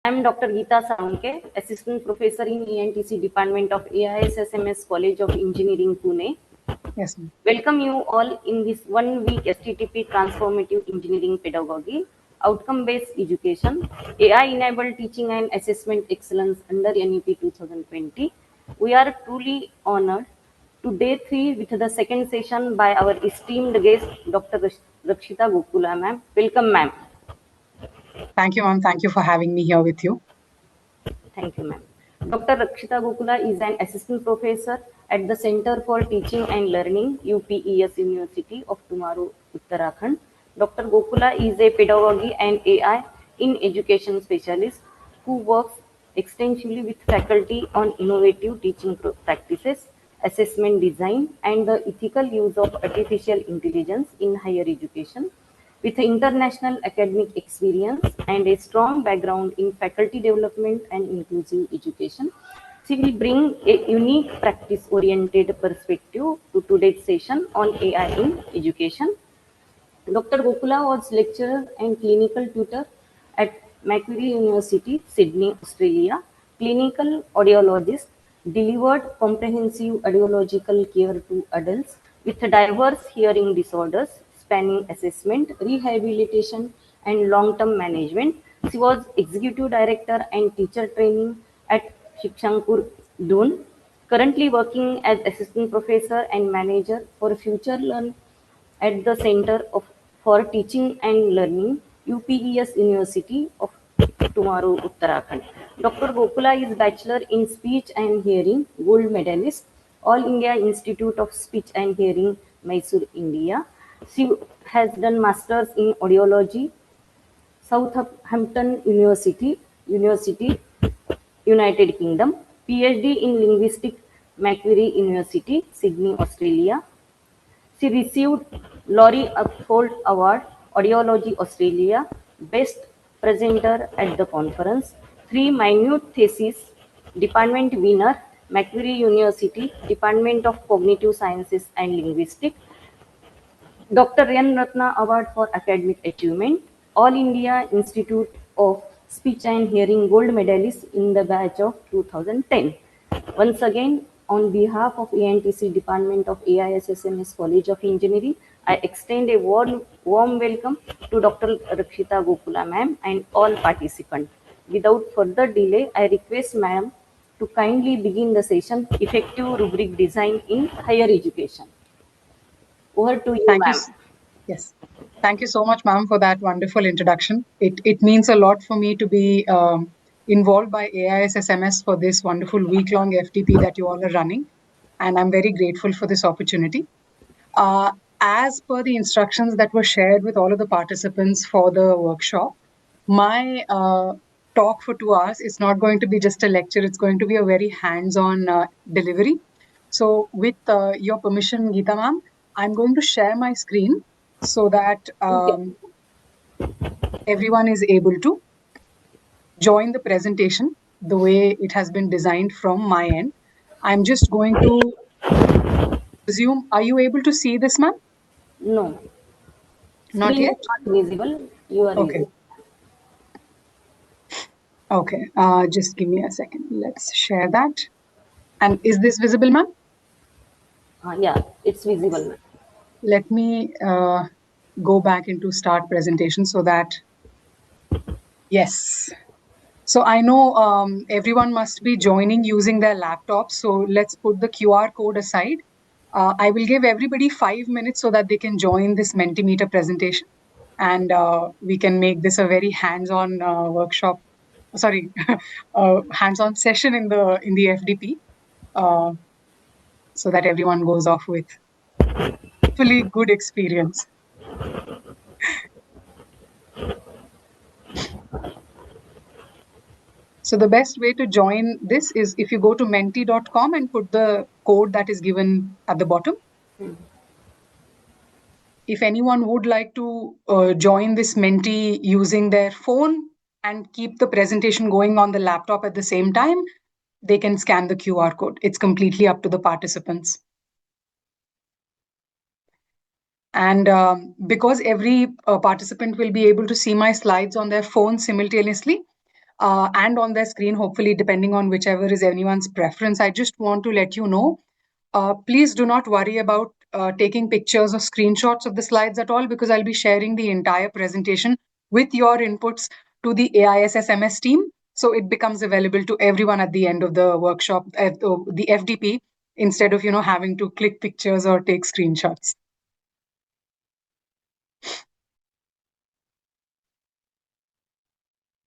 am Dr. Geeta Saunke, Assistant Professor in ENTC Department of AISSMS College of Engineering, Pune. Yes, ma'am. Welcome you all in this 1 week STTP Transformative Engineering Pedagogy, Outcome-Based Education, AI-Enabled Teaching and Assessment Excellence under NEP 2020. We are truly honored to day 3 with the second session by our esteemed guest, Dr. Rakshita Gokula, ma'am. Welcome, ma'am. Thank you, ma'am. Thank you for having me here with you. Thank you, ma'am. Dr. Rakshita Gokula is an assistant professor at the Center for Teaching and Learning, UPES University of Tomorrow, Uttarakhand. Dr. Gokula is a pedagogy and AI in education specialist who works extensively with faculty on innovative teaching practices, assessment design, and the ethical use of artificial intelligence in higher education. With international academic experience and a strong background in faculty development and inclusive education, she will bring a unique practice-oriented perspective to today's session on AI in education. Dr. Gokula was lecturer and clinical tutor at Macquarie University, Sydney, Australia. Clinical audiologist, delivered comprehensive audiological care to adults with diverse hearing disorders, spanning assessment, rehabilitation, and long-term management. She was executive director and teacher training at Shikshanpur, Doon. Currently working as assistant professor and manager for Future Learn at the Center for Teaching and Learning, UPES University of Tomorrow, Uttarakhand. Dr. Gokula is Bachelor in Speech and Hearing, Gold Medalist, All India Institute of Speech and Hearing, Mysore, India. She has done Masters in Audiology, Southampton University, United Kingdom, PhD in Linguistics, Macquarie University, Sydney, Australia. She received Laurie Uphold Award, Audiology Australia, Best Presenter at the conference, 3 minute theses, Department winner, Macquarie University, Department of Cognitive Sciences and Linguistics, Dr. Yan Ratna Award for Academic Achievement, All India Institute of Speech and Hearing Gold Medalist in the batch of 2010. Once again, on behalf of ENTC Department of AISSMS College of Engineering, I extend a warm welcome to Dr. Rakshita Gokula ma'am and all participants. Without further delay, I request ma'am to kindly begin the session, Effective Rubric Design in Higher Education. Over to you, Thank you. ma'am. Yes. Thank you so much, ma'am, for that wonderful introduction. It means a lot for me to be involved by AISSMS for this wonderful week-long FTP that you all are running. And I'm very grateful for this opportunity. As per the instructions that were shared with all of the participants for the workshop, my talk for 2 hours is not going to be just a lecture, it's going to be a very hands-on delivery. So with your permission, Geeta ma'am, I'm going to share my screen so that everyone is able to join the presentation the way it has been designed from my end. I'm just going to assume, are you able to see this, ma'am? No, Not screen is yet? not visible. You are Okay. visible. Okay. Just give me a second. Let's share that. And is this visible, ma'am? Yeah, it's visible. Let me go back into start presentation so that, yes. So I know everyone must be joining using their laptops. So let's put the QR code aside. I will give everybody 5 minutes so that they can join this Mentimeter presentation. And we can make this a very hands-on workshop. Sorry, hands-on session in the FDP, so that everyone goes off with fully good experience. So the best way to join this is if you go to menti.com and put the code that is given at the bottom. If anyone would like to join this Menti using their phone and keep the presentation going on the laptop at the same time, they can scan the QR code. It's completely up to the participants. And because every participant will be able to see my slides on their phone simultaneously, and on their screen, hopefully, depending on whichever is anyone's preference. I just want to let you know, please do not worry about taking pictures or screenshots of the slides at all, because I'll be sharing the entire presentation with your inputs to the AISSMS team. So it becomes available to everyone at the end of the workshop, the FDP, instead of, having to click pictures or take screenshots.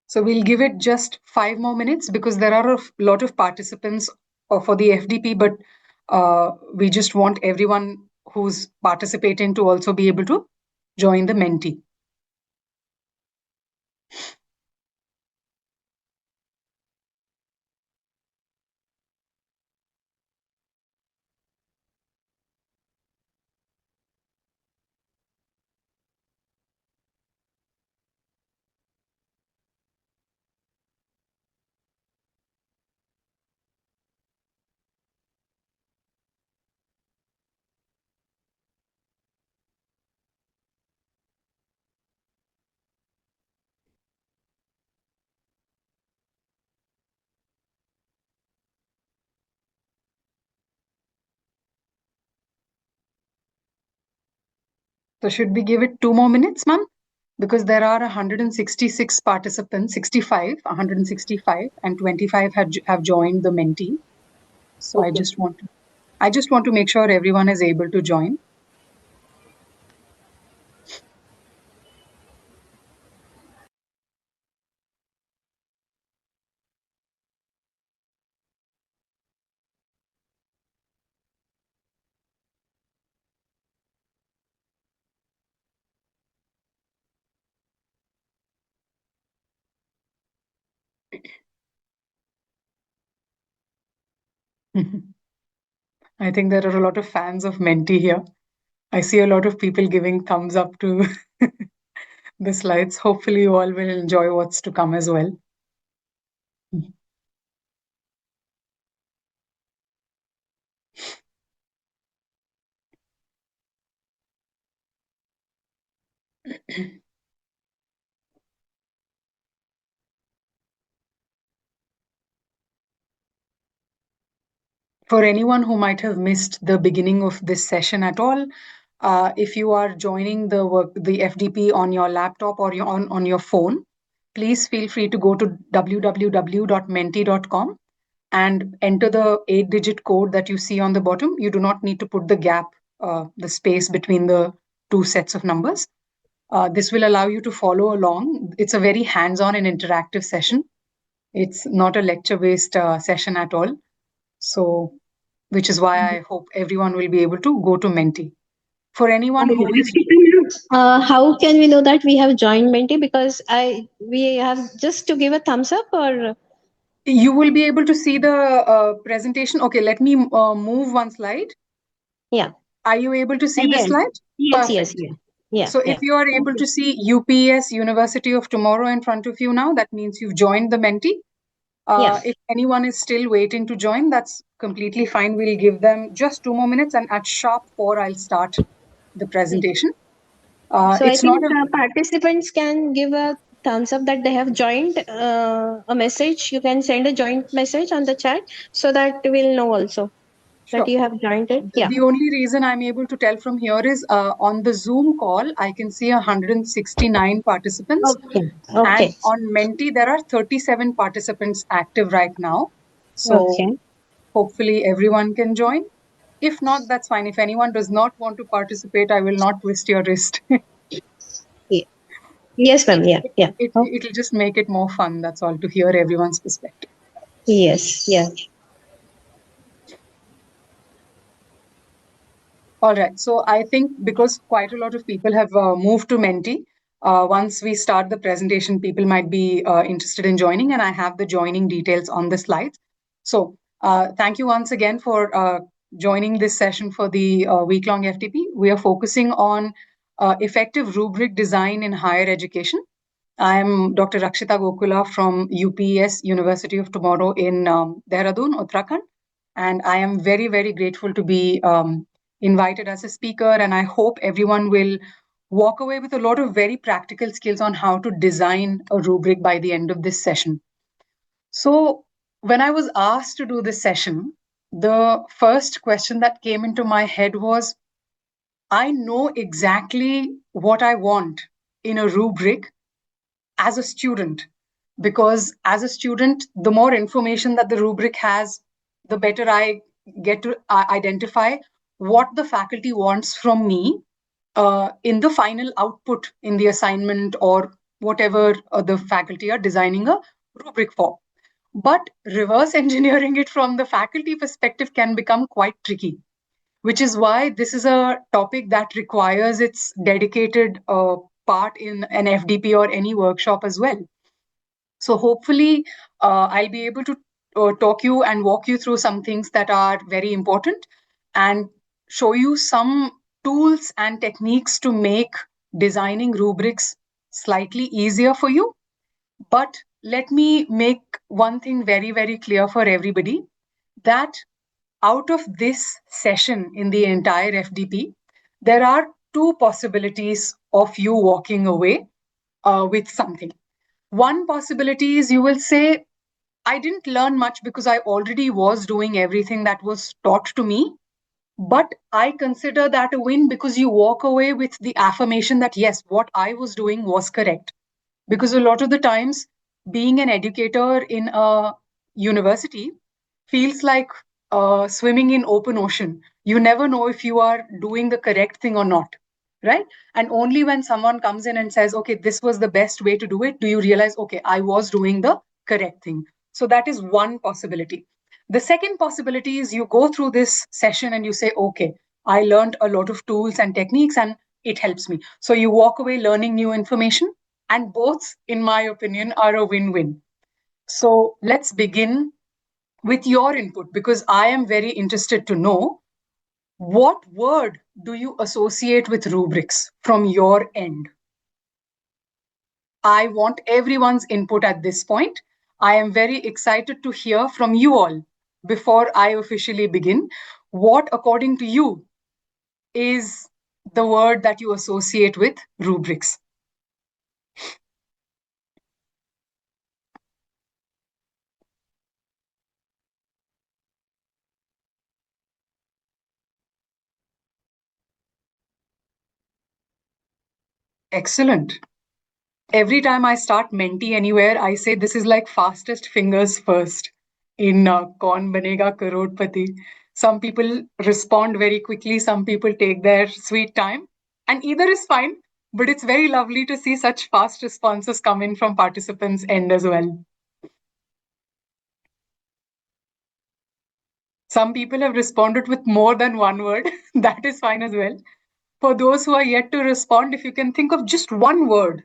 So we'll give it just 5 more minutes, because there are a lot of participants for the FDP, but we just want everyone who's participating to also be able to join the Menti. So should we give it 2 more minutes, ma'am? Because there are 166 participants, 65, 165, and 25 have joined the Menti. So Okay. I just want to make sure everyone is able to join. I think there are a lot of fans of Menti here. I see a lot of people giving thumbs up to the slides. Hopefully, you all will enjoy what's to come as well. For anyone who might have missed the beginning of this session at all, if you are joining the FDP on your laptop or on your phone, please feel free to go to www.menti.com and enter the 8-digit code that you see on the bottom. You do not need to put the gap, the space between the two sets of numbers. This will allow you to follow along. It's a very hands-on and interactive session. It's not a lecture-based session at all. So, which is why I hope everyone will be able to go to Menti. For anyone who is, How can we know that we have joined Menti? Because we have just to give a thumbs up, or you will be able to see the presentation. Okay, let me move one slide. yeah, Are you able to see this yes, slide? yes, Perfect. yeah, So if yeah. you are able to see UPS, University of Tomorrow, in front of you now, that means you've joined the Menti. Yeah. If anyone is still waiting to join, that's completely fine. We'll give them just 2 more minutes, and at sharp 4, I'll start the presentation. So I It's not think a participants can give a thumbs up that they have joined a message. You can send a joint message on the chat so that we'll know also that sure. you have joined it. Yeah. The only reason I'm able to tell from here is on the Zoom call, I can see 169 participants. Okay. And Okay. on Menti, there are 37 participants active right now. So Okay. hopefully everyone can join. If not, that's fine. If anyone does not want to participate, I will not twist your wrist. Yeah. Yes, ma'am. Yeah. Yeah. Oh, It'll just make it more fun. That's all, to hear everyone's perspective. yes. Yeah. All right. So I think because quite a lot of people have moved to Menti, once we start the presentation, people might be interested in joining, and I have the joining details on the slides. So thank you once again for joining this session for the week-long FTP. We are focusing on effective rubric design in higher education. I am Dr. Rakshita Gokula from UPS, University of Tomorrow in Dehradun, Uttarakhand. And I am very, very grateful to be invited as a speaker. And I hope everyone will walk away with a lot of very practical skills on how to design a rubric by the end of this session. So, when I was asked to do this session, the first question that came into my head was, I know exactly what I want in a rubric as a student, because as a student, the more information that the rubric has, the better I get to identify what the faculty wants from me in the final output in the assignment or whatever the faculty are designing a rubric for. But reverse engineering it from the faculty perspective can become quite tricky, which is why this is a topic that requires its dedicated part in an FDP or any workshop as well. So hopefully, I'll be able to talk you and walk you through some things that are very important and show you some tools and techniques to make designing rubrics slightly easier for you. But let me make one thing very, very clear for everybody, that out of this session in the entire FDP, there are two possibilities of you walking away with something. One possibility is you will say, I didn't learn much because I already was doing everything that was taught to me. But I consider that a win because you walk away with the affirmation that, yes, what I was doing was correct. Because a lot of the times, being an educator in a university feels like swimming in open ocean. You never know if you are doing the correct thing or not, right? And only when someone comes in and says, okay, this was the best way to do it, do you realize, okay, I was doing the correct thing. So that is one possibility. The second possibility is you go through this session and you say, okay, I learned a lot of tools and techniques and it helps me. So you walk away learning new information, and both, in my opinion, are a win-win. So let's begin with your input, because I am very interested to know, what word do you associate with rubrics from your end? I want everyone's input at this point. I am very excited to hear from you all before I officially begin. What, according to you, is the word that you associate with rubrics? Excellent. Every time I start Menti anywhere, I say this is like fastest fingers first in Kaun Banega Crorepati. Some people respond very quickly, some people take their sweet time, and either is fine, but it's very lovely to see such fast responses come in from participants' end as well. Some people have responded with more than one word. That is fine as well. For those who are yet to respond, if you can think of just one word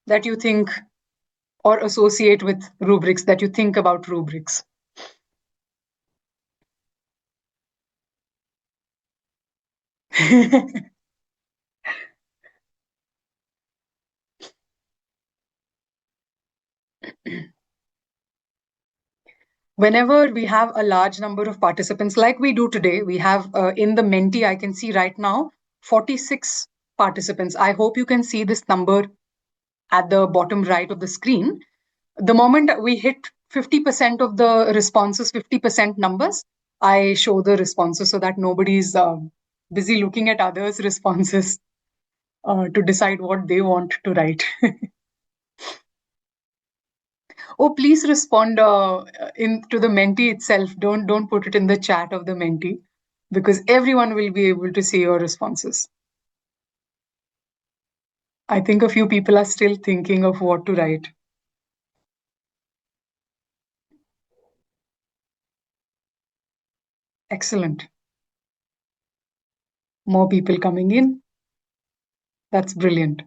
that you think or associate with rubrics, that you think about rubrics. Whenever we have a large number of participants, like we do today, we have in the Menti, I can see right now 46 participants. I hope you can see this number at the bottom right of the screen. The moment we hit 50% of the responses, 50% numbers, I show the responses so that nobody's busy looking at others' responses to decide what they want to write. Oh, please respond to the Menti itself. Don't put it in the chat of the Menti, because everyone will be able to see your responses. I think a few people are still thinking of what to write. Excellent. More people coming in. That's brilliant.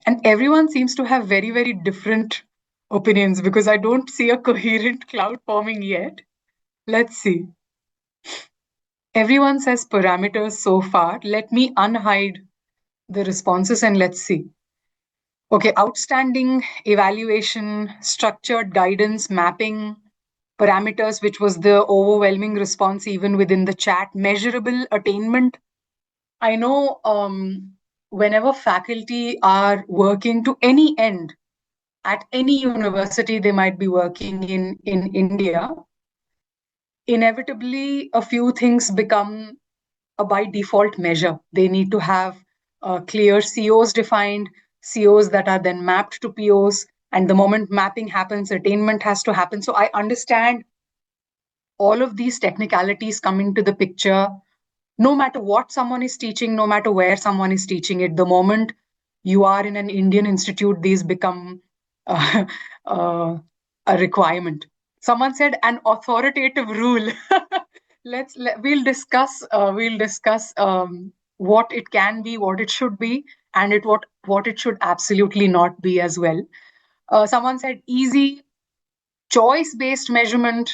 And everyone seems to have very, very different opinions, because I don't see a coherent cloud forming yet. Let's see. Everyone says parameters so far. Let me unhide the responses and let's see. Okay, outstanding, evaluation, structured guidance, mapping, parameters, which was the overwhelming response even within the chat, measurable, attainment. I know whenever faculty are working to any end at any university they might be working in India, inevitably a few things become a by default measure. They need to have clear COs defined, COs that are then mapped to POs. And the moment mapping happens, attainment has to happen. So I understand all of these technicalities come into the picture. No matter what someone is teaching, no matter where someone is teaching it, the moment you are in an Indian institute, these become uh, uh, a requirement. Someone said an authoritative rule. We'll discuss what it can be, what it should be, and what it should absolutely not be as well. Someone said easy choice based measurement.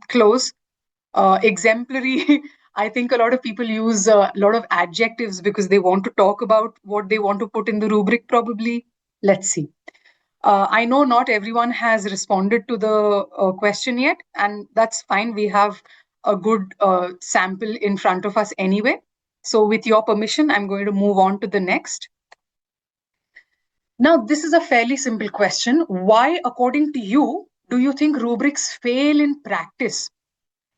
Close. Exemplary. I think a lot of people use a lot of adjectives because they want to talk about what they want to put in the rubric, probably. Let's see. I know not everyone has responded to the question yet, and that's fine. We have a good sample in front of us anyway. So, with your permission, I'm going to move on to the next. Now, this is a fairly simple question. Why, according to you, do you think rubrics fail in practice?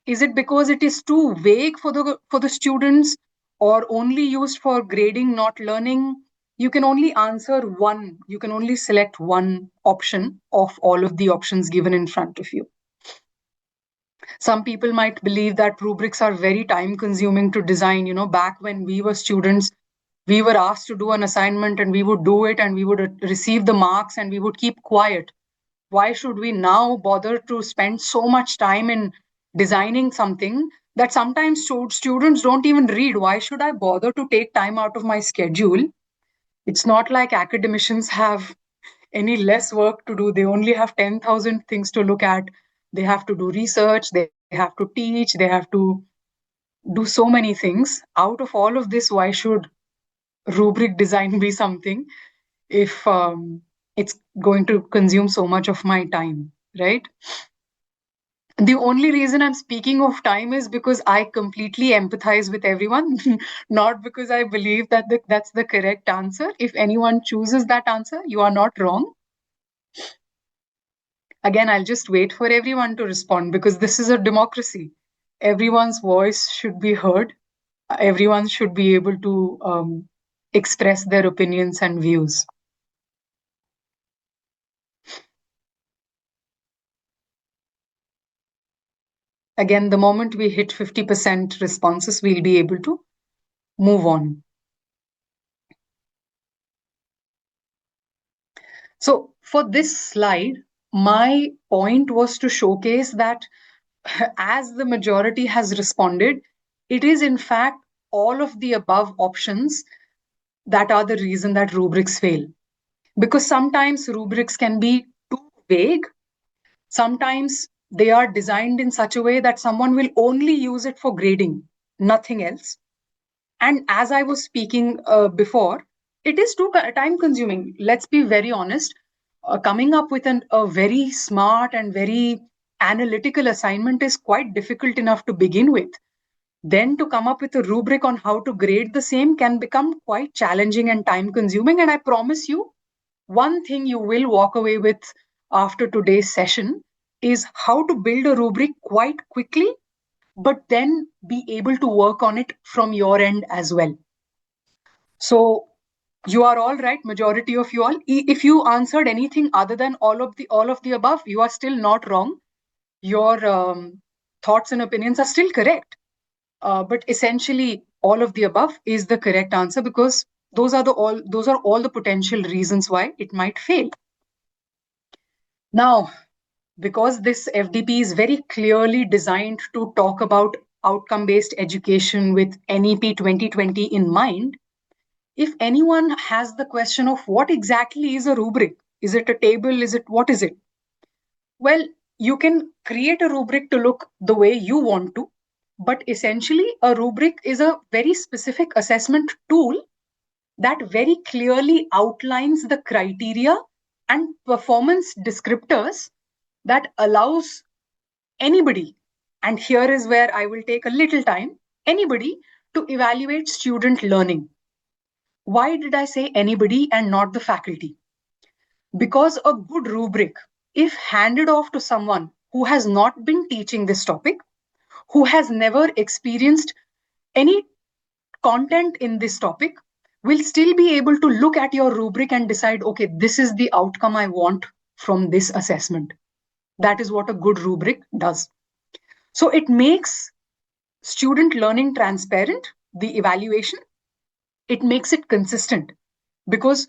Is it because it is too vague for the students, or only used for grading, not learning? You can only answer one. You can only select one option of all of the options given in front of you. Some people might believe that rubrics are very time consuming to design. Back when we were students, we were asked to do an assignment and we would do it and we would receive the marks and we would keep quiet. Why should we now bother to spend so much time in designing something that sometimes students don't even read? Why should I bother to take time out of my schedule? It's not like academicians have any less work to do. They only have 10,000 things to look at. They have to do research, they have to teach, they have to do so many things. Out of all of this, why should rubric design be something if it's going to consume so much of my time, right? The only reason I'm speaking of time is because I completely empathize with everyone, not because I believe that that's the correct answer. If anyone chooses that answer, you are not wrong. Again, I'll just wait for everyone to respond because this is a democracy. Everyone's voice should be heard. Everyone should be able to express their opinions and views. Again, the moment we hit 50% responses, we'll be able to move on. So for this slide, my point was to showcase that as the majority has responded, it is in fact all of the above options that are the reason that rubrics fail. Because sometimes rubrics can be too vague. Sometimes they are designed in such a way that someone will only use it for grading, nothing else. And as I was speaking before, it is too time consuming. Let's be very honest. Coming up with a very smart and very analytical assignment is quite difficult enough to begin with. Then to come up with a rubric on how to grade the same can become quite challenging and time consuming. And I promise you, one thing you will walk away with after today's session is how to build a rubric quite quickly, but then be able to work on it from your end as well. So you are all right, majority of you all. If you answered anything other than all of the above, you are still not wrong. Your thoughts and opinions are still correct. But essentially, all of the above is the correct answer because those are all the potential reasons why it might fail. Now, because this FDP is very clearly designed to talk about outcome-based education with NEP 2020 in mind, if anyone has the question of what exactly is a rubric, is it a table, what is it? Well, you can create a rubric to look the way you want to, but essentially a rubric is a very specific assessment tool that very clearly outlines the criteria and performance descriptors that allows anybody, and here is where I will take a little time, anybody to evaluate student learning. Why did I say anybody and not the faculty? Because a good rubric, if handed off to someone who has not been teaching this topic, who has never experienced any content in this topic, will still be able to look at your rubric and decide, okay, this is the outcome I want from this assessment. That is what a good rubric does. So it makes student learning transparent, the evaluation, it makes it consistent, because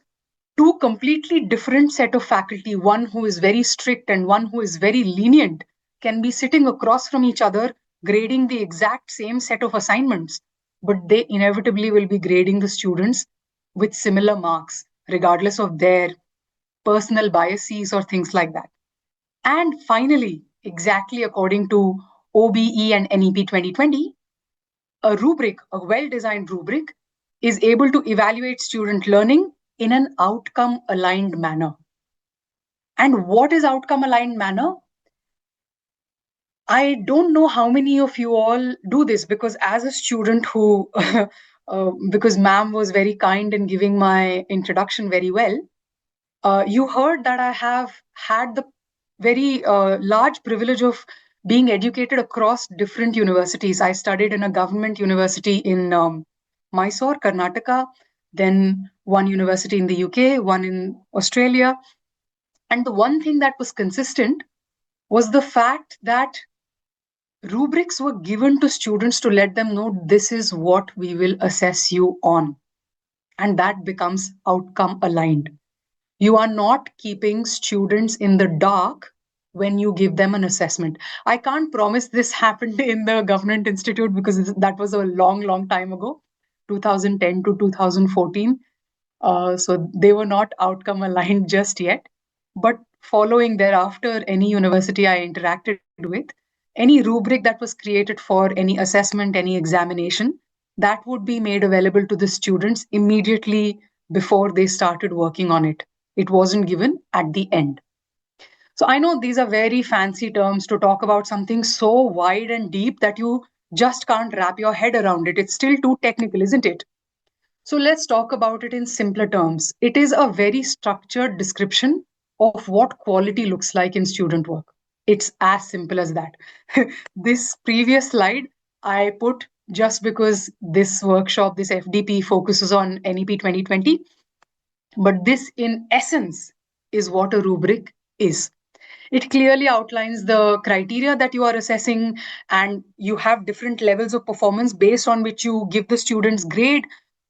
two completely different set of faculty, one who is very strict and one who is very lenient, can be sitting across from each other grading the exact same set of assignments, but they inevitably will be grading the students with similar marks regardless of their personal biases or things like that. And finally, exactly according to OBE and NEP 2020, a rubric, a well designed rubric, is able to evaluate student learning in an outcome aligned manner. And what is outcome aligned manner? I don't know how many of you all do this, because as a student who, because ma'am was very kind in giving my introduction very well, you heard that I have had the very large privilege of being educated across different universities. I studied in a government university in Mysore, Karnataka, then one university in the UK, one in Australia. And the one thing that was consistent was the fact that rubrics were given to students to let them know this is what we will assess you on. And that becomes outcome aligned. You are not keeping students in the dark when you give them an assessment. I can't promise this happened in the government institute because that was a long, long time ago, 2010 to 2014. So they were not outcome aligned just yet. But following thereafter, any university I interacted with, any rubric that was created for any assessment, any examination, that would be made available to the students immediately before they started working on it. It wasn't given at the end. So I know these are very fancy terms to talk about something so wide and deep that you just can't wrap your head around it. It's still too technical, isn't it? So let's talk about it in simpler terms. It is a very structured description of what quality looks like in student work. It's as simple as that. This previous slide I put just because this workshop, this FDP focuses on NEP 2020. But this, in essence, is what a rubric is. It clearly outlines the criteria that you are assessing, and you have different levels of performance based on which you give the students grade.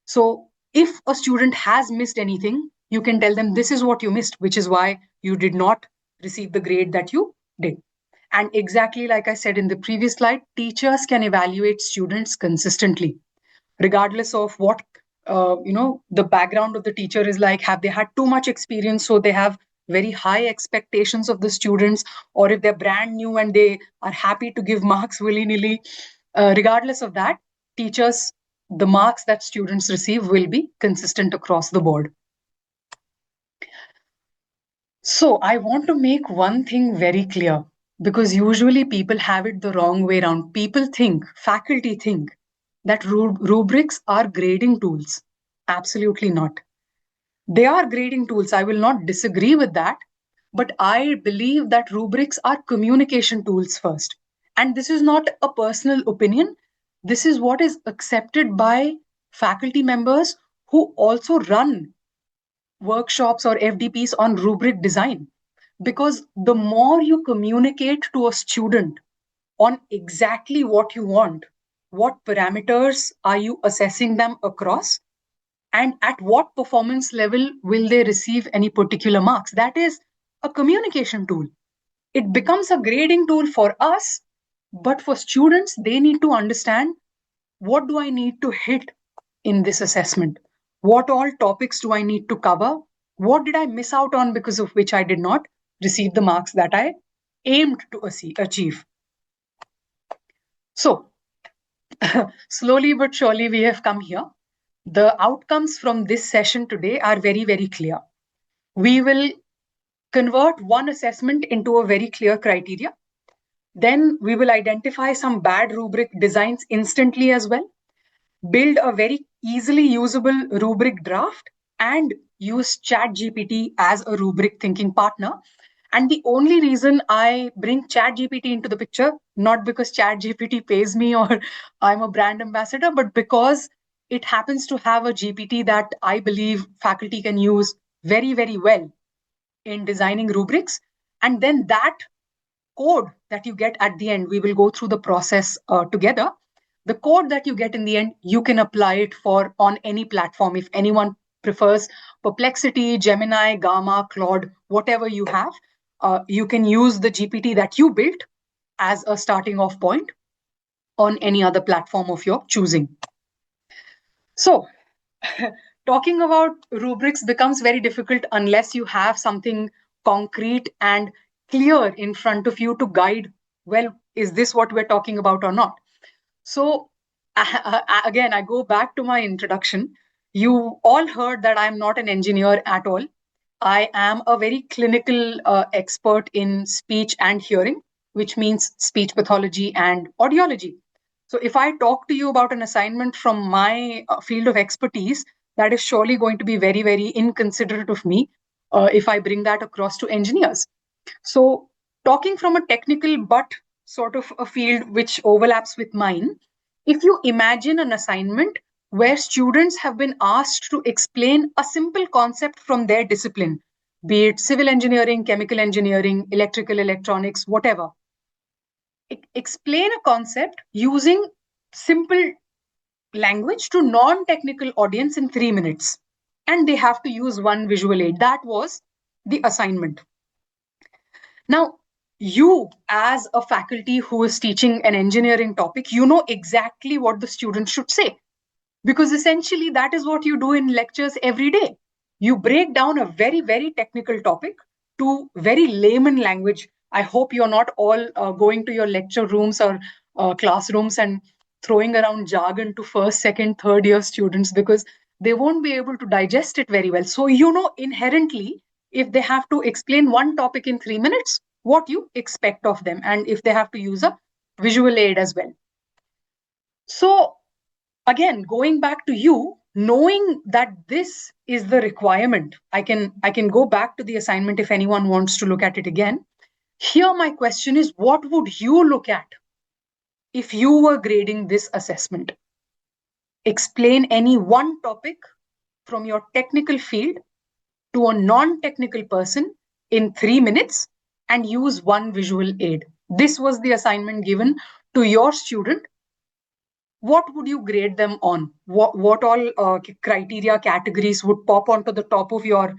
So if a student has missed anything, you can tell them this is what you missed, which is why you did not receive the grade that you did. And exactly like I said in the previous slide, teachers can evaluate students consistently regardless of what the background of the teacher is like. Have they had too much experience, so they have very high expectations of the students, or if they're brand new and they are happy to give marks willy-nilly? Regardless of that, teachers, the marks that students receive will be consistent across the board. So I want to make one thing very clear, because usually people have it the wrong way around. People think, faculty think, that rubrics are grading tools. Absolutely not. They are grading tools. I will not disagree with that. But I believe that rubrics are communication tools first. And this is not a personal opinion. This is what is accepted by faculty members who also run workshops or FDPs on rubric design. Because the more you communicate to a student on exactly what you want, what parameters are you assessing them across, and at what performance level will they receive any particular marks, that is a communication tool. It becomes a grading tool for us, but for students, they need to understand, what do I need to hit in this assessment? What all topics do I need to cover? What did I miss out on because of which I did not receive the marks that I aimed to achieve? So, slowly but surely, we have come here. The outcomes from this session today are very, very clear. We will convert one assessment into a very clear criteria. Then we will identify some bad rubric designs instantly as well, build a very easily usable rubric draft, and use ChatGPT as a rubric thinking partner. And the only reason I bring ChatGPT into the picture, not because ChatGPT pays me or I'm a brand ambassador, but because it happens to have a GPT that I believe faculty can use very, very well in designing rubrics. And then that code that you get at the end, we will go through the process together. The code that you get in the end, you can apply it for on any platform. If anyone prefers Perplexity, Gemini, Gamma, Claude, whatever you have, you can use the GPT that you built as a starting off point on any other platform of your choosing. So, talking about rubrics becomes very difficult unless you have something concrete and clear in front of you to guide, well, is this what we're talking about or not? So, again, I go back to my introduction. You all heard that I'm not an engineer at all. I am a very clinical expert in speech and hearing, which means speech pathology and audiology. So, if I talk to you about an assignment from my field of expertise, that is surely going to be very, very inconsiderate of me if I bring that across to engineers. So, talking from a technical but sort of a field which overlaps with mine, if you imagine an assignment where students have been asked to explain a simple concept from their discipline, be it civil engineering, chemical engineering, electrical, electronics, whatever, explain a concept using simple language to non-technical audience in 3 minutes, and they have to use one visual aid. That was the assignment. Now, you as a faculty who is teaching an engineering topic, you know exactly what the student should say, because essentially that is what you do in lectures every day. You break down a very, very technical topic to very layman language. I hope you're not all going to your lecture rooms or classrooms and throwing around jargon to first, second, third year students, because they won't be able to digest it very well. So, you know, inherently, if they have to explain one topic in 3 minutes, what you expect of them, and if they have to use a visual aid as well. So, again, going back to you, knowing that this is the requirement, I can go back to the assignment if anyone wants to look at it again. Here my question is, what would you look at if you were grading this assessment? Explain any one topic from your technical field to a non-technical person in 3 minutes and use one visual aid. This was the assignment given to your student. What would you grade them on? What all criteria categories would pop onto the top of your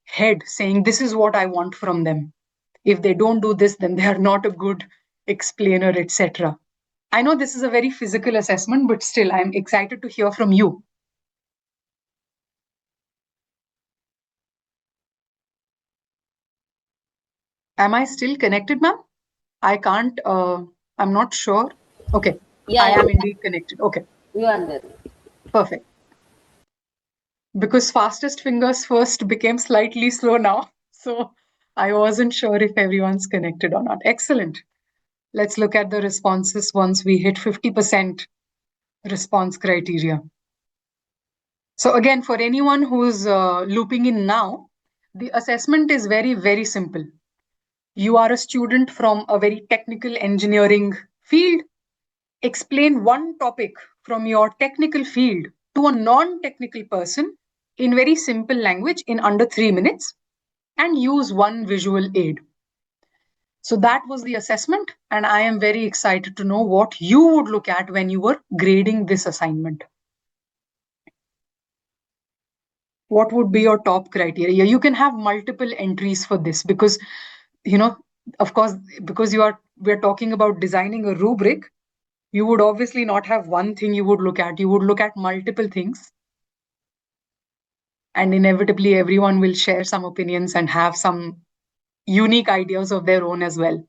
head saying, this is what I want from them? If they don't do this, then they are not a good explainer, etc. I know this is a very physical assessment, but still, I'm excited to hear from you. Am I still connected, ma'am? I can't, I'm not sure. Okay, Yeah, I yeah, am indeed connected. Okay, you are there. perfect. Because fastest fingers first became slightly slow now. So I wasn't sure if everyone's connected or not. Excellent. Let's look at the responses once we hit 50% response criteria. So again, for anyone who's looping in now, the assessment is very, very simple. You are a student from a very technical engineering field. Explain one topic from your technical field to a non-technical person in very simple language in under 3 minutes and use one visual aid. So that was the assessment, and I am very excited to know what you would look at when you were grading this assignment. What would be your top criteria? You can have multiple entries for this because, you know, of course, because we're talking about designing a rubric, you would obviously not have one thing you would look at. You would look at multiple things. And inevitably, everyone will share some opinions and have some unique ideas of their own as well.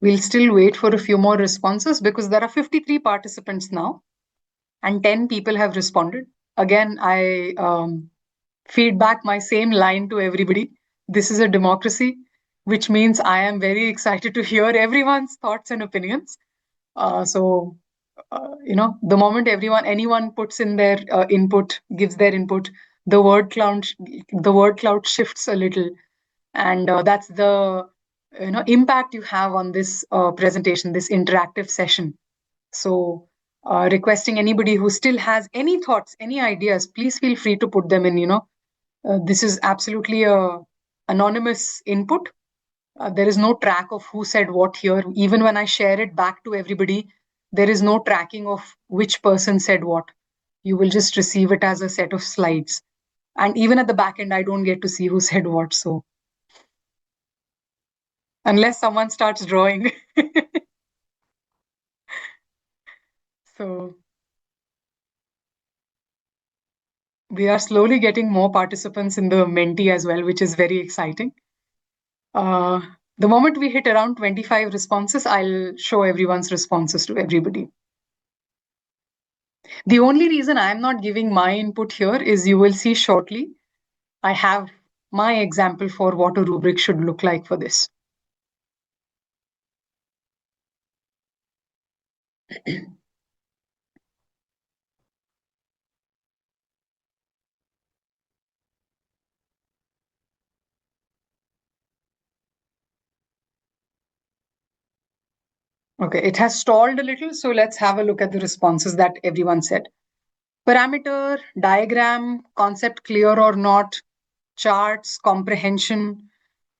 We'll still wait for a few more responses because there are 53 participants now and 10 people have responded. Again, I feed back my same line to everybody. This is a democracy, which means I am very excited to hear everyone's thoughts and opinions. The moment anyone puts in their input, gives their input, the word cloud shifts a little, and that's the impact you have on this presentation, this interactive session. So, requesting anybody who still has any thoughts, any ideas, please feel free to put them in. This is absolutely a anonymous input. There is no track of who said what here. Even when I share it back to everybody, there is no tracking of which person said what. You will just receive it as a set of slides. And even at the back end, I don't get to see who said what. So, unless someone starts drawing. So, we are slowly getting more participants in the Menti as well, which is very exciting. Uh, the moment we hit around 25 responses, I'll show everyone's responses to everybody. The only reason I'm not giving my input here is you will see shortly, I have my example for what a rubric should look like for this. Okay, it has stalled a little, so let's have a look at the responses that everyone said. Parameter, diagram, concept clear or not, charts, comprehension,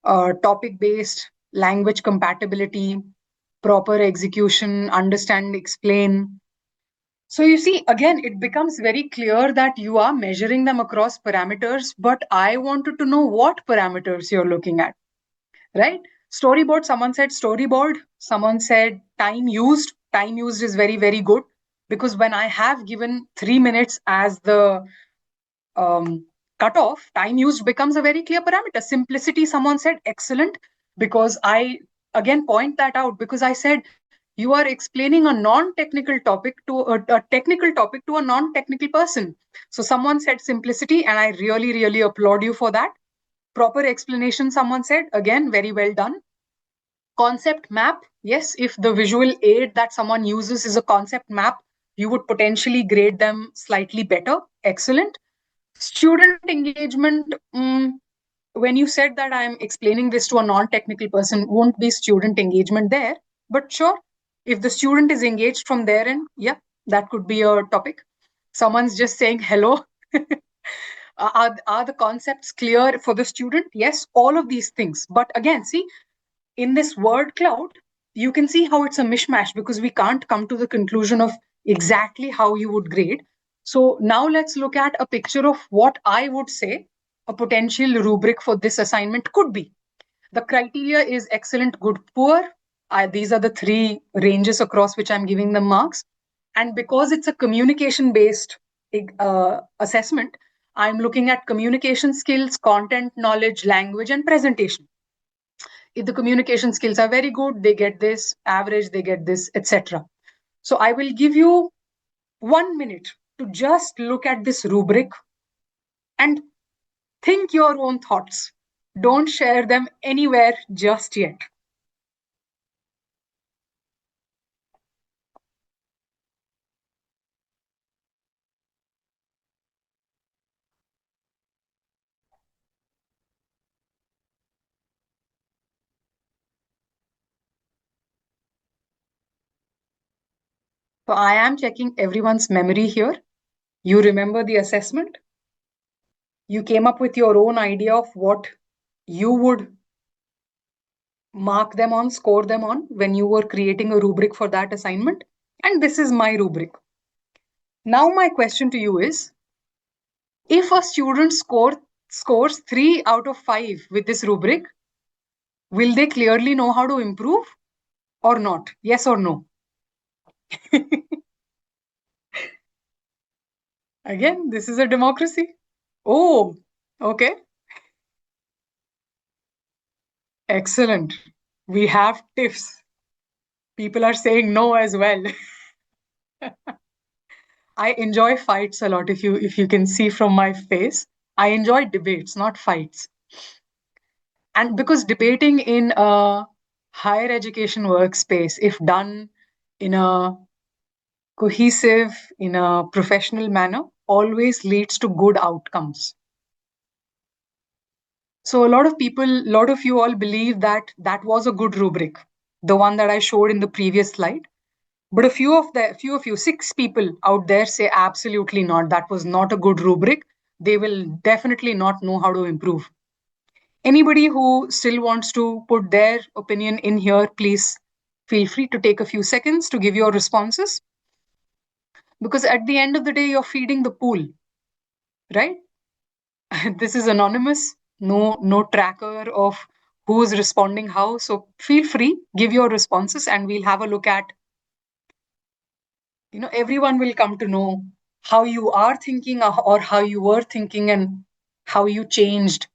topic-based, language compatibility, proper execution, understand, explain. So you see, again, it becomes very clear that you are measuring them across parameters, but I wanted to know what parameters you're looking at, right? Storyboard, someone said storyboard, someone said time used. Time used is very, very good because when I have given 3 minutes as the cutoff, time used becomes a very clear parameter. Simplicity, someone said excellent, because I again point that out because I said you are explaining a non-technical topic to a technical topic to a non-technical person. So someone said simplicity, and I really, really applaud you for that. Proper explanation, someone said, again, very well done. Concept map, yes, if the visual aid that someone uses is a concept map, you would potentially grade them slightly better. Excellent. Student engagement, when you said that I'm explaining this to a non-technical person, won't be student engagement there. But sure, if the student is engaged from their end, yeah, that could be a topic. Someone's just saying hello. Are the concepts clear for the student? Yes, all of these things. But again, see, in this word cloud, you can see how it's a mishmash because we can't come to the conclusion of exactly how you would grade. So now let's look at a picture of what I would say a potential rubric for this assignment could be. The criteria is excellent, good, poor. These are the three ranges across which I'm giving them marks. And because it's a communication based assessment, I'm looking at communication skills, content knowledge, language, and presentation. If the communication skills are very good, they get this, average, they get this, etc. So I will give you 1 minute to just look at this rubric and think your own thoughts. Don't share them anywhere just yet. So I am checking everyone's memory here. You remember the assessment? You came up with your own idea of what you would mark them on, score them on when you were creating a rubric for that assignment. And this is my rubric. Now my question to you is, if a student scores 3 out of 5 with this rubric, will they clearly know how to improve or not? Yes or no? Again, this is a democracy. Oh, okay. Excellent. We have tips. People are saying no as well. I enjoy fights a lot. If you can see from my face, I enjoy debates, not fights. And because debating in a higher education workspace, if done in a cohesive, in a professional manner, always leads to good outcomes. So a lot of you all believe that that was a good rubric, the one that I showed in the previous slide. But few of you, 6 people out there say absolutely not. That was not a good rubric. They will definitely not know how to improve. Anybody who still wants to put their opinion in here, please feel free to take a few seconds to give your responses. Because at the end of the day, you're feeding the pool, right? This is anonymous, no tracker of who's responding how. So feel free, give your responses, and we'll have a look at, everyone will come to know how you are thinking or how you were thinking and how you changed,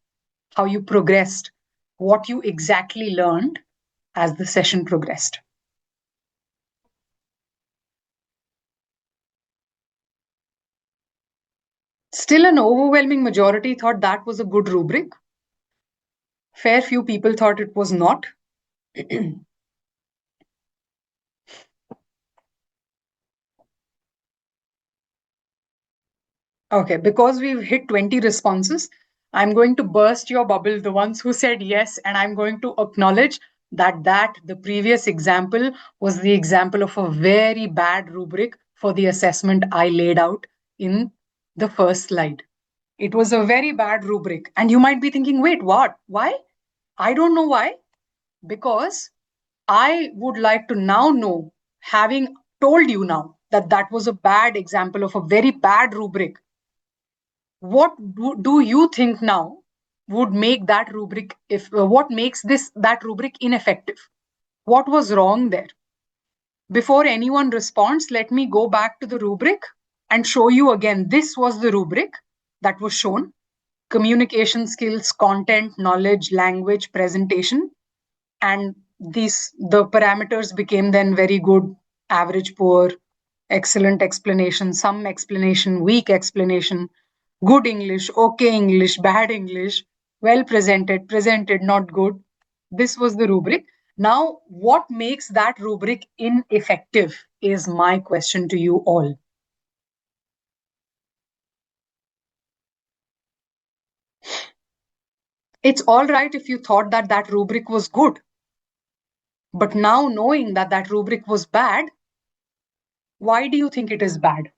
how you progressed, what you exactly learned as the session progressed. Still, an overwhelming majority thought that was a good rubric. Fair few people thought it was not. Okay, because we've hit 20 responses, I'm going to burst your bubble, the ones who said yes, and I'm going to acknowledge that the previous example was the example of a very bad rubric for the assessment I laid out in the first slide. It was a very bad rubric. And you might be thinking, wait, what? Why? I don't know why. Because I would like to now know, having told you now that that was a bad example of a very bad rubric, what do you think now would make that rubric, if what makes that rubric ineffective? What was wrong there? Before anyone responds, let me go back to the rubric and show you again. This was the rubric that was shown: communication skills, content, knowledge, language, presentation. And the parameters became then very good, average, poor, excellent explanation, some explanation, weak explanation, good English, okay English, bad English, well presented, presented, not good. This was the rubric. Now, what makes that rubric ineffective is my question to you all. It's all right if you thought that that rubric was good. But now, knowing that that rubric was bad, why do you think it is bad?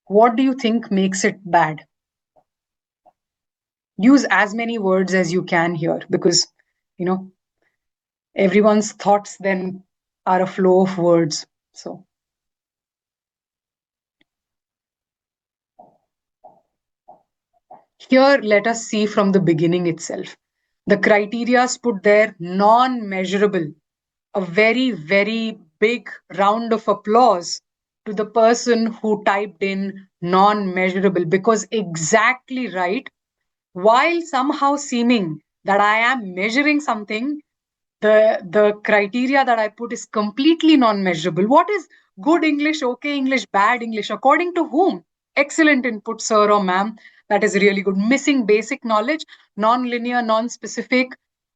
What do you think makes it bad? Use as many words as you can here, because, everyone's thoughts then are a flow of words. So here, let us see from the beginning itself. The criteria's put there: non-measurable. A very, very big round of applause to the person who typed in non-measurable, because exactly right. While somehow seeming that I am measuring something, the criteria that I put is completely non-measurable. What is good English, okay English, bad English? According to whom? Excellent input, sir or ma'am. That is really good. Missing basic knowledge, non-linear, non-specific.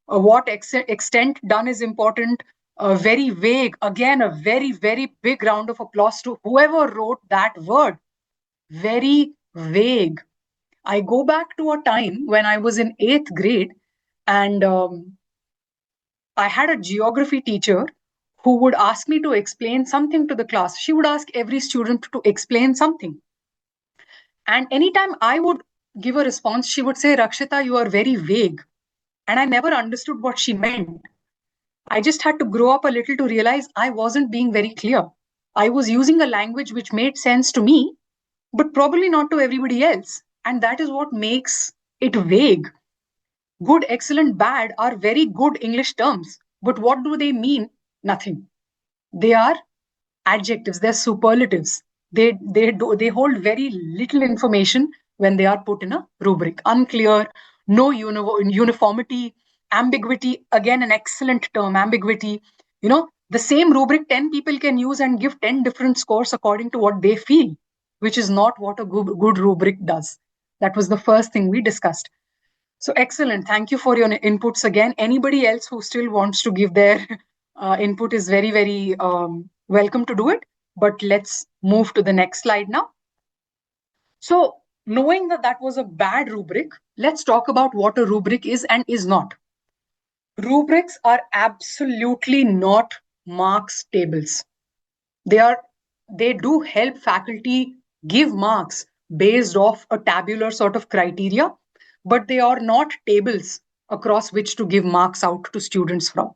What extent done is important. Very vague. Again, a very, very big round of applause to whoever wrote that word. Very vague. I go back to a time when I was in 8th grade, and I had a geography teacher who would ask me to explain something to the class. She would ask every student to explain something. And anytime I would give a response, she would say, Rakshita, you are very vague. And I never understood what she meant. I just had to grow up a little to realize I wasn't being very clear. I was using a language which made sense to me, but probably not to everybody else. And that is what makes it vague. Good, excellent, bad are very good English terms. But what do they mean? Nothing. They are adjectives, they're superlatives. They hold very little information when they are put in a rubric. Unclear, no uniformity, ambiguity, again, an excellent term, ambiguity. The same rubric 10 people can use and give 10 different scores according to what they feel, which is not what a good rubric does. That was the first thing we discussed. So excellent. Thank you for your inputs again. Anybody else who still wants to give their input is very, very welcome to do it. But let's move to the next slide now. So knowing that that was a bad rubric, let's talk about what a rubric is and is not. Rubrics are absolutely not marks tables. They do help faculty give marks based off a tabular sort of criteria, but they are not tables across which to give marks out to students from.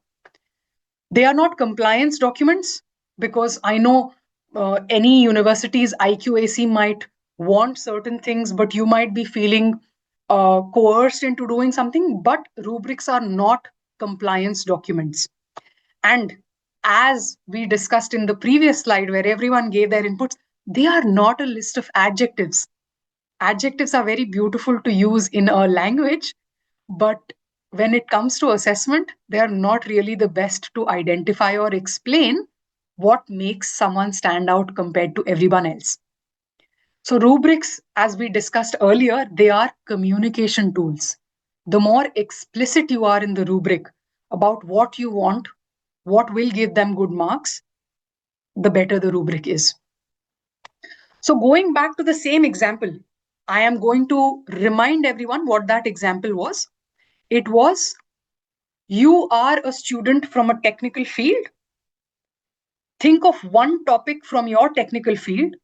They are not compliance documents, because I know any university's IQAC might want certain things, but you might be feeling coerced into doing something. But rubrics are not compliance documents. And as we discussed in the previous slide, where everyone gave their inputs, they are not a list of adjectives. Adjectives are very beautiful to use in a language, but when it comes to assessment, they are not really the best to identify or explain what makes someone stand out compared to everyone else. So, rubrics, as we discussed earlier, they are communication tools. The more explicit you are in the rubric about what you want, what will give them good marks, the better the rubric is. So, going back to the same example, I am going to remind everyone what that example was. It was, you are a student from a technical field. Think of one topic from your technical field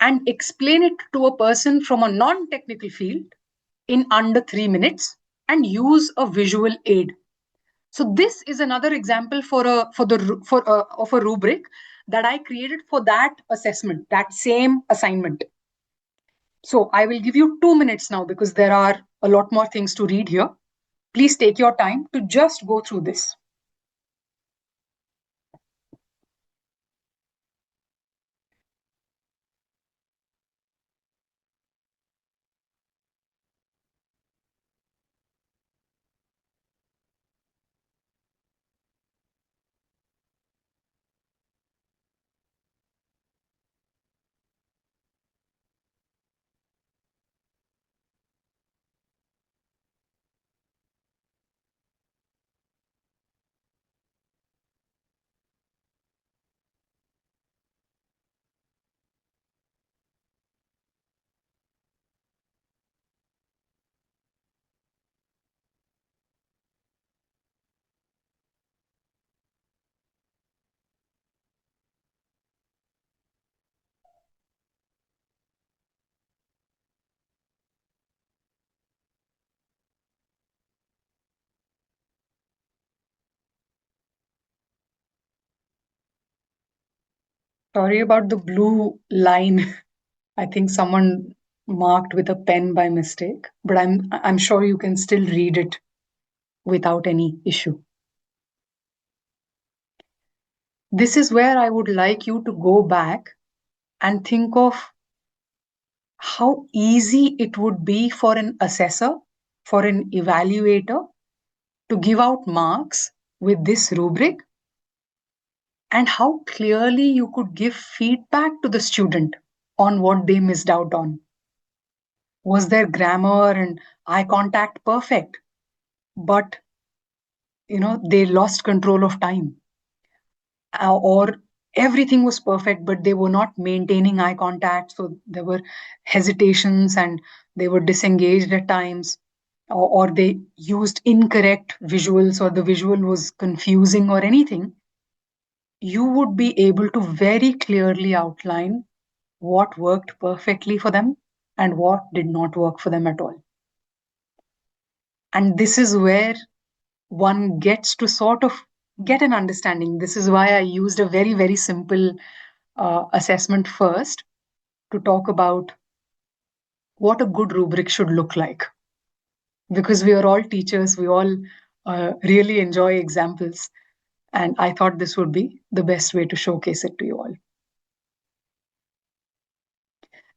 and explain it to a person from a non technical field in under 3 minutes, and use a visual aid. So this is another example of a rubric that I created for that assessment, that same assignment. So I will give you 2 minutes now, because there are a lot more things to read here. Please take your time to just go through this. Sorry about the blue line. I think someone marked with a pen by mistake, but I'm sure you can still read it without any issue. This is where I would like you to go back and think of how easy it would be for an assessor, for an evaluator, to give out marks with this rubric, and how clearly you could give feedback to the student on what they missed out on. Was their grammar and eye contact perfect? But they lost control of time, or everything was perfect, but they were not maintaining eye contact, so there were hesitations and they were disengaged at times, or they used incorrect visuals, or the visual was confusing or anything. You would be able to very clearly outline what worked perfectly for them and what did not work for them at all. And this is where one gets to sort of get an understanding. This is why I used a very, very simple assessment first, to talk about what a good rubric should look like. Because we are all teachers, we all really enjoy examples. And I thought this would be the best way to showcase it to you all.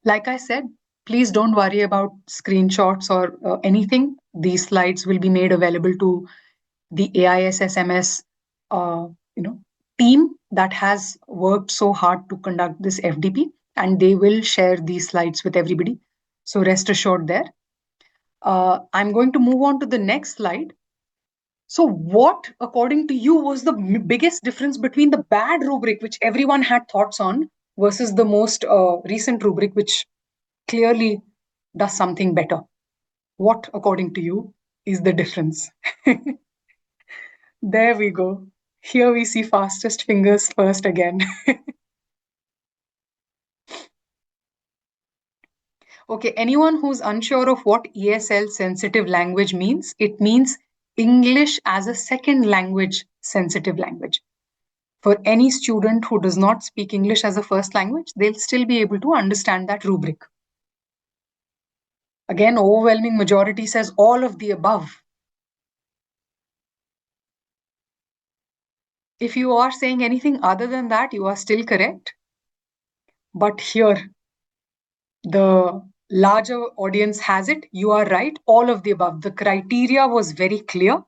Like I said, please don't worry about screenshots or anything. These slides will be made available to the AISSMS team that has worked so hard to conduct this FDP, and they will share these slides with everybody. So rest assured there. I'm going to move on to the next slide. So, what, according to you, was the biggest difference between the bad rubric, which everyone had thoughts on, versus the most recent rubric, which clearly does something better? What, according to you, is the difference? There we go. Here we see fastest fingers first again. Okay, anyone who's unsure of what ESL sensitive language means, it means English as a second language sensitive language. For any student who does not speak English as a first language, they'll still be able to understand that rubric. Again, overwhelming majority says all of the above. If you are saying anything other than that, you are still correct. But here, the larger audience has it. You are right. All of the above. The criteria was very clear.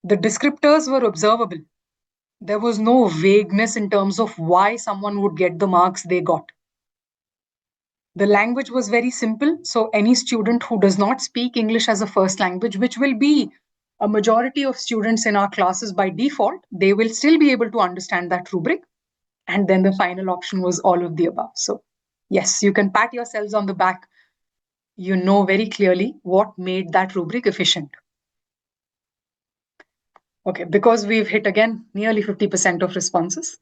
The descriptors were observable. There was no vagueness in terms of why someone would get the marks they got. The language was very simple. So, any student who does not speak English as a first language, which will be a majority of students in our classes by default, they will still be able to understand that rubric. And then the final option was all of the above. So, yes, you can pat yourselves on the back. You know very clearly what made that rubric efficient. Okay, because we've hit again nearly 50% of responses.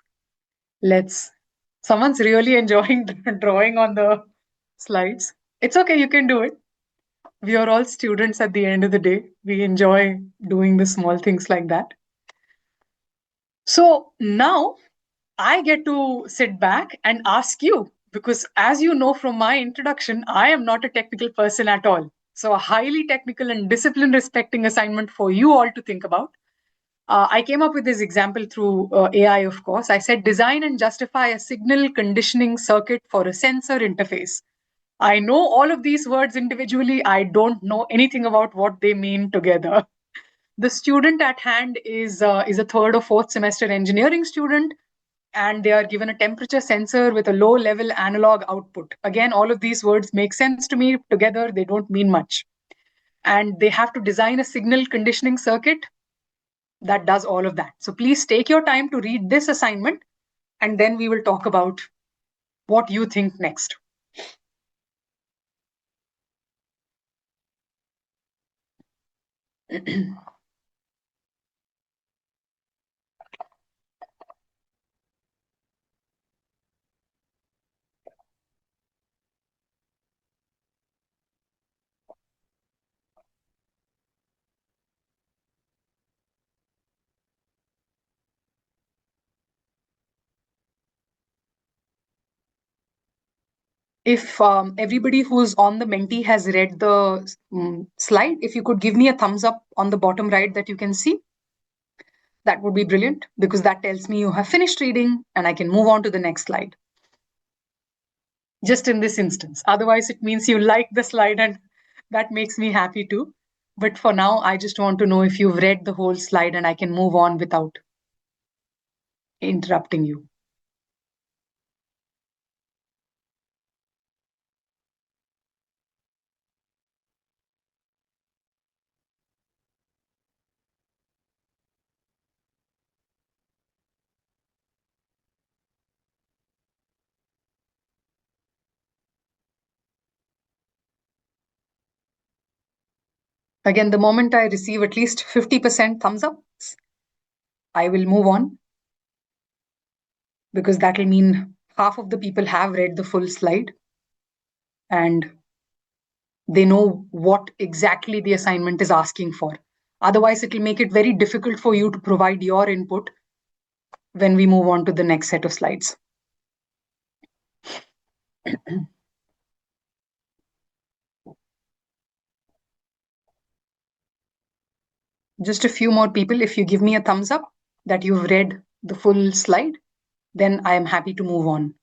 Someone's really enjoying drawing on the slides. It's okay, you can do it. We are all students at the end of the day. We enjoy doing the small things like that. So now I get to sit back and ask you, because as you know from my introduction, I am not a technical person at all. So a highly technical and discipline respecting assignment for you all to think about. I came up with this example through AI, of course. I said, design and justify a signal conditioning circuit for a sensor interface. I know all of these words individually. I don't know anything about what they mean together. The student at hand is a third or fourth semester engineering student, and they are given a temperature sensor with a low level analog output. Again, all of these words make sense to me together. They don't mean much. And they have to design a signal conditioning circuit that does all of that. So please take your time to read this assignment, and then we will talk about what you think next. If everybody who's on the Menti has read the slide, if you could give me a thumbs up on the bottom right that you can see, that would be brilliant, because that tells me you have finished reading and I can move on to the next slide. Just in this instance. Otherwise, it means you like the slide, and that makes me happy too. But for now, I just want to know if you've read the whole slide and I can move on without interrupting you. Again, the moment I receive at least 50% thumbs up, I will move on, because that will mean half of the people have read the full slide and they know what exactly the assignment is asking for. Otherwise, it will make it very difficult for you to provide your input when we move on to the next set of slides. Just a few more people. If you give me a thumbs up that you've read the full slide, then I am happy to move on.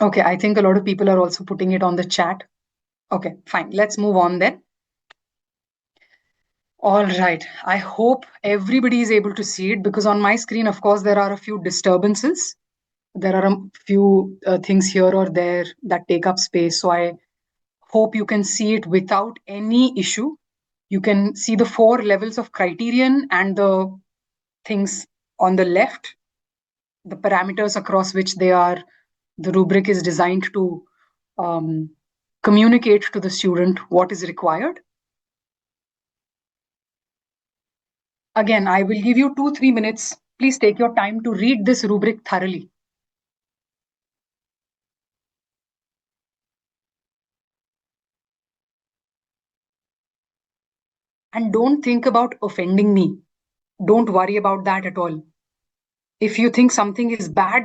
Okay, I think a lot of people are also putting it on the chat. Okay, fine. Let's move on then. All right. I hope everybody is able to see it because on my screen, of course, there are a few disturbances. There are a few things here or there that take up space. So I hope you can see it without any issue. You can see the 4 levels of criterion and the things on the left, the parameters across which the rubric is designed to um, communicate to the student what is required. Again, I will give you 2-3 minutes. Please take your time to read this rubric thoroughly. And don't think about offending me. Don't worry about that at all. If you think something is bad,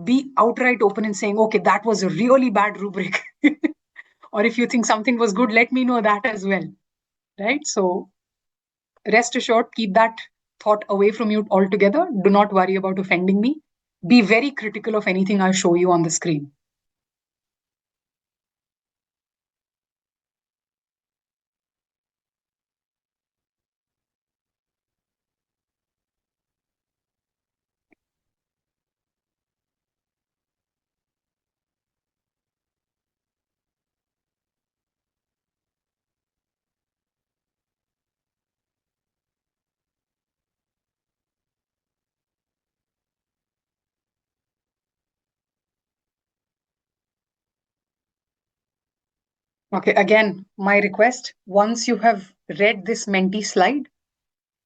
be outright open in saying, okay, that was a really bad rubric. Or if you think something was good, let me know that as well. Right? So rest assured, keep that thought away from you altogether. Do not worry about offending me. Be very critical of anything I show you on the screen. Okay, again, my request, once you have read this Menti slide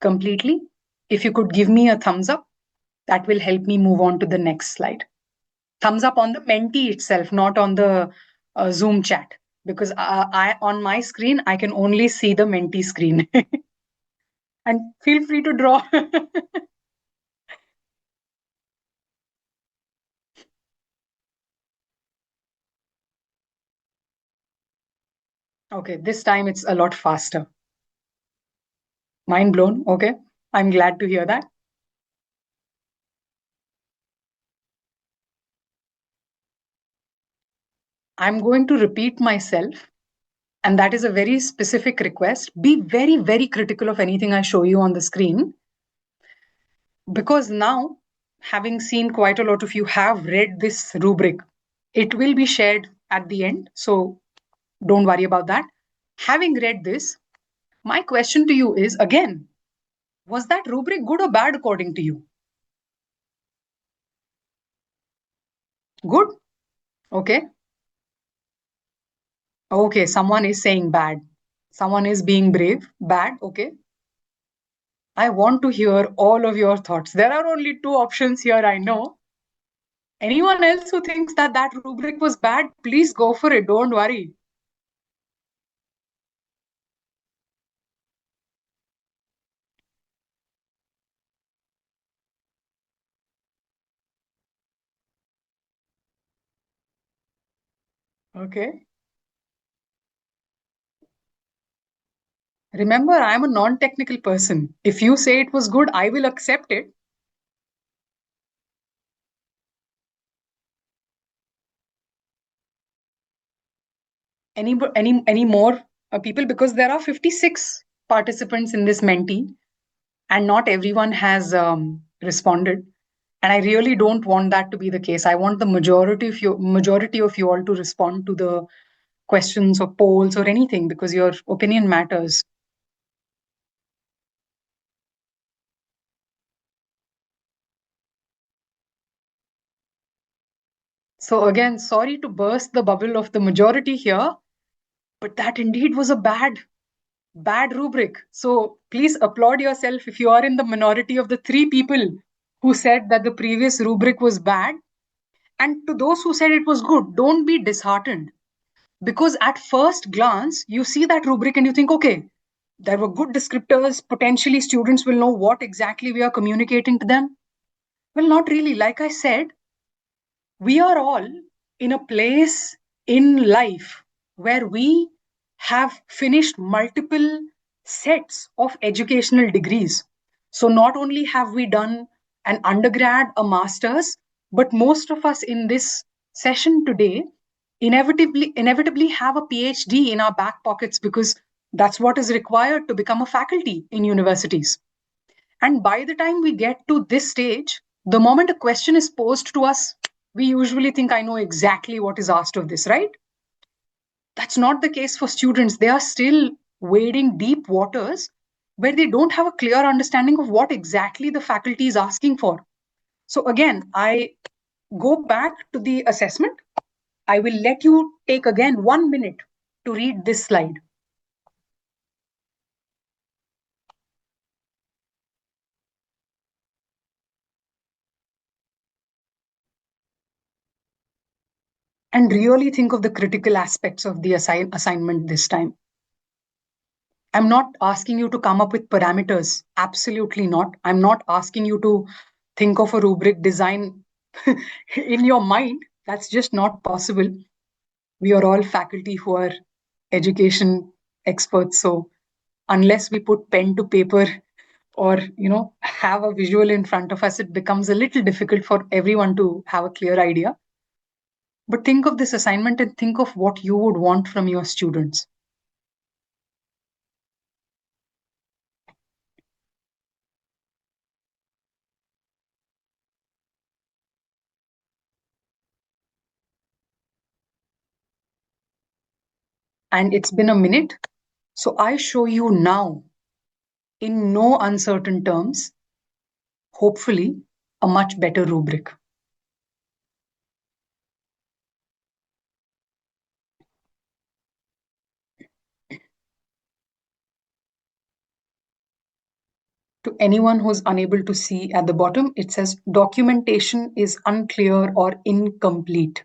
completely, if you could give me a thumbs up, that will help me move on to the next slide. Thumbs up on the Menti itself, not on the Zoom chat, because on my screen, I can only see the Menti screen. And feel free to draw. Okay, this time it's a lot faster. Mind blown. Okay, I'm glad to hear that. I'm going to repeat myself, and that is a very specific request. Be very, very critical of anything I show you on the screen, because now, having seen quite a lot of you have read this rubric, it will be shared at the end. So don't worry about that. Having read this, my question to you is again, was that rubric good or bad according to you? Good? Okay. Okay, someone is saying bad. Someone is being brave. Bad. Okay. I want to hear all of your thoughts. There are only two options here, I know. Anyone else who thinks that that rubric was bad, please go for it. Don't worry. Okay. Remember, I'm a non technical person. If you say it was good, I will accept it. Any more people? Because there are 56 participants in this Menti, and not everyone has responded. And I really don't want that to be the case. I want the majority of you all to respond to the questions or polls or anything because your opinion matters. So again, sorry to burst the bubble of the majority here, but that indeed was a bad rubric. So please applaud yourself if you are in the minority of the 3 people who said that the previous rubric was bad. And to those who said it was good, don't be disheartened. Because at first glance, you see that rubric and you think, okay, there were good descriptors. Potentially, students will know what exactly we are communicating to them. Well, not really. Like I said, we are all in a place in life where we have finished multiple sets of educational degrees. So, not only have we done an undergrad, a master's, But most of us in this session today inevitably have a PhD in our back pockets because that's what is required to become a faculty in universities. And by the time we get to this stage, the moment a question is posed to us, we usually think, I know exactly what is asked of this, right? That's not the case for students. They are still wading deep waters where they don't have a clear understanding of what exactly the faculty is asking for. So, again, I go back to the assessment. I will let you take again 1 minute to read this slide. And really think of the critical aspects of the assignment this time. I'm not asking you to come up with parameters. Absolutely not. I'm not asking you to think of a rubric design in your mind. That's just not possible. We are all faculty who are education experts. So unless we put pen to paper or have a visual in front of us, it becomes a little difficult for everyone to have a clear idea. But think of this assignment and think of what you would want from your students. And it's been a minute. So I show you now, in no uncertain terms, hopefully, a much better rubric. To anyone who's unable to see at the bottom, it says documentation is unclear or incomplete.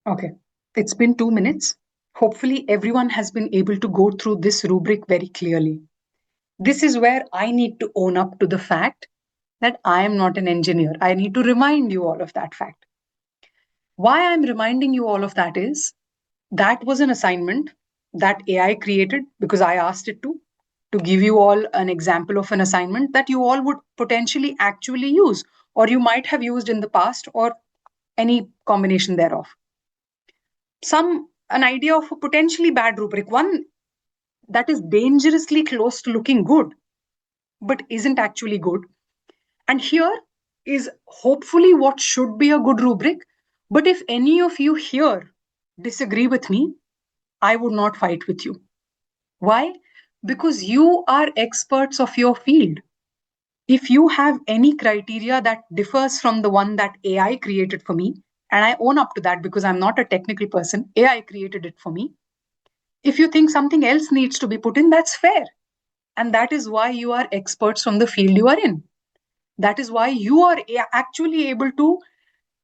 Okay, it's been 2 minutes. Hopefully, everyone has been able to go through this rubric very clearly. This is where I need to own up to the fact that I am not an engineer. I need to remind you all of that fact. Why I'm reminding you all of that is that was an assignment that AI created because I asked it to give you all an example of an assignment that you all would potentially actually use, or you might have used in the past, or any combination thereof. An idea of a potentially bad rubric, one that is dangerously close to looking good, but isn't actually good. And here is hopefully what should be a good rubric. But if any of you here disagree with me, I would not fight with you. Why? Because you are experts of your field. If you have any criteria that differs from the one that AI created for me, and I own up to that because I'm not a technical person, AI created it for me. If you think something else needs to be put in, that's fair. And that is why you are experts from the field you are in. That is why you are actually able to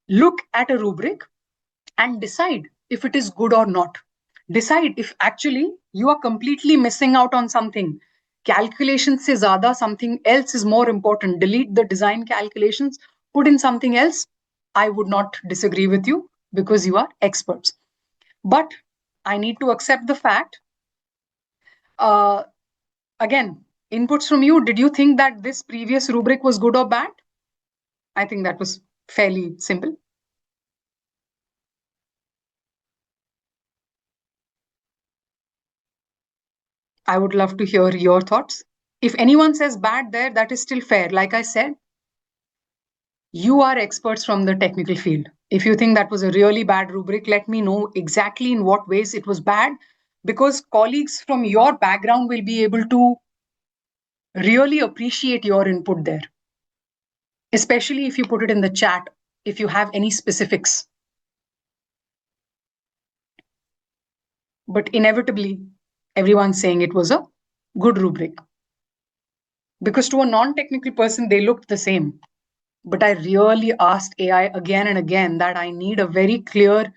look at a rubric and decide if it is good or not. Decide if actually you are completely missing out on something. calculation se zyada something else is more important. Delete the design calculations, put in something else. I would not disagree with you because you are experts. But I need to accept the fact. Again, inputs from you. Did you think that this previous rubric was good or bad? I think that was fairly simple. I would love to hear your thoughts. If anyone says bad there, that is still fair. Like I said, you are experts from the technical field. If you think that was a really bad rubric, let me know exactly in what ways it was bad, because colleagues from your background will be able to really appreciate your input there, especially if you put it in the chat, if you have any specifics. But inevitably, everyone's saying it was a good rubric. Because to a non-technical person, they looked the same. But I really asked AI again and again that I need a very clear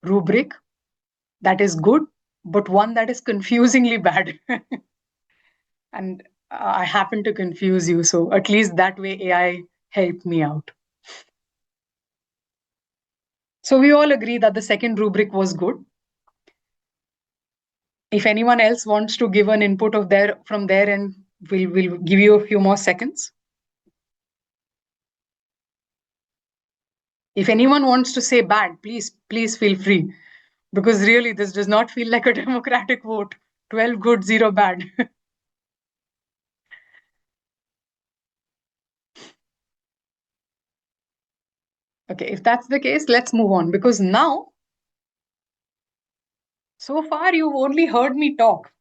rubric that is good, but one that is confusingly bad. And I happen to confuse you. So at least that way AI helped me out. So we all agree that the second rubric was good. If anyone else wants to give an input of their from there, and we'll give you a few more seconds. If anyone wants to say bad, please feel free. Because really, this does not feel like a democratic vote. 12 good, 0 bad. Okay, if that's the case, let's move on. Because now, so far, you've only heard me talk.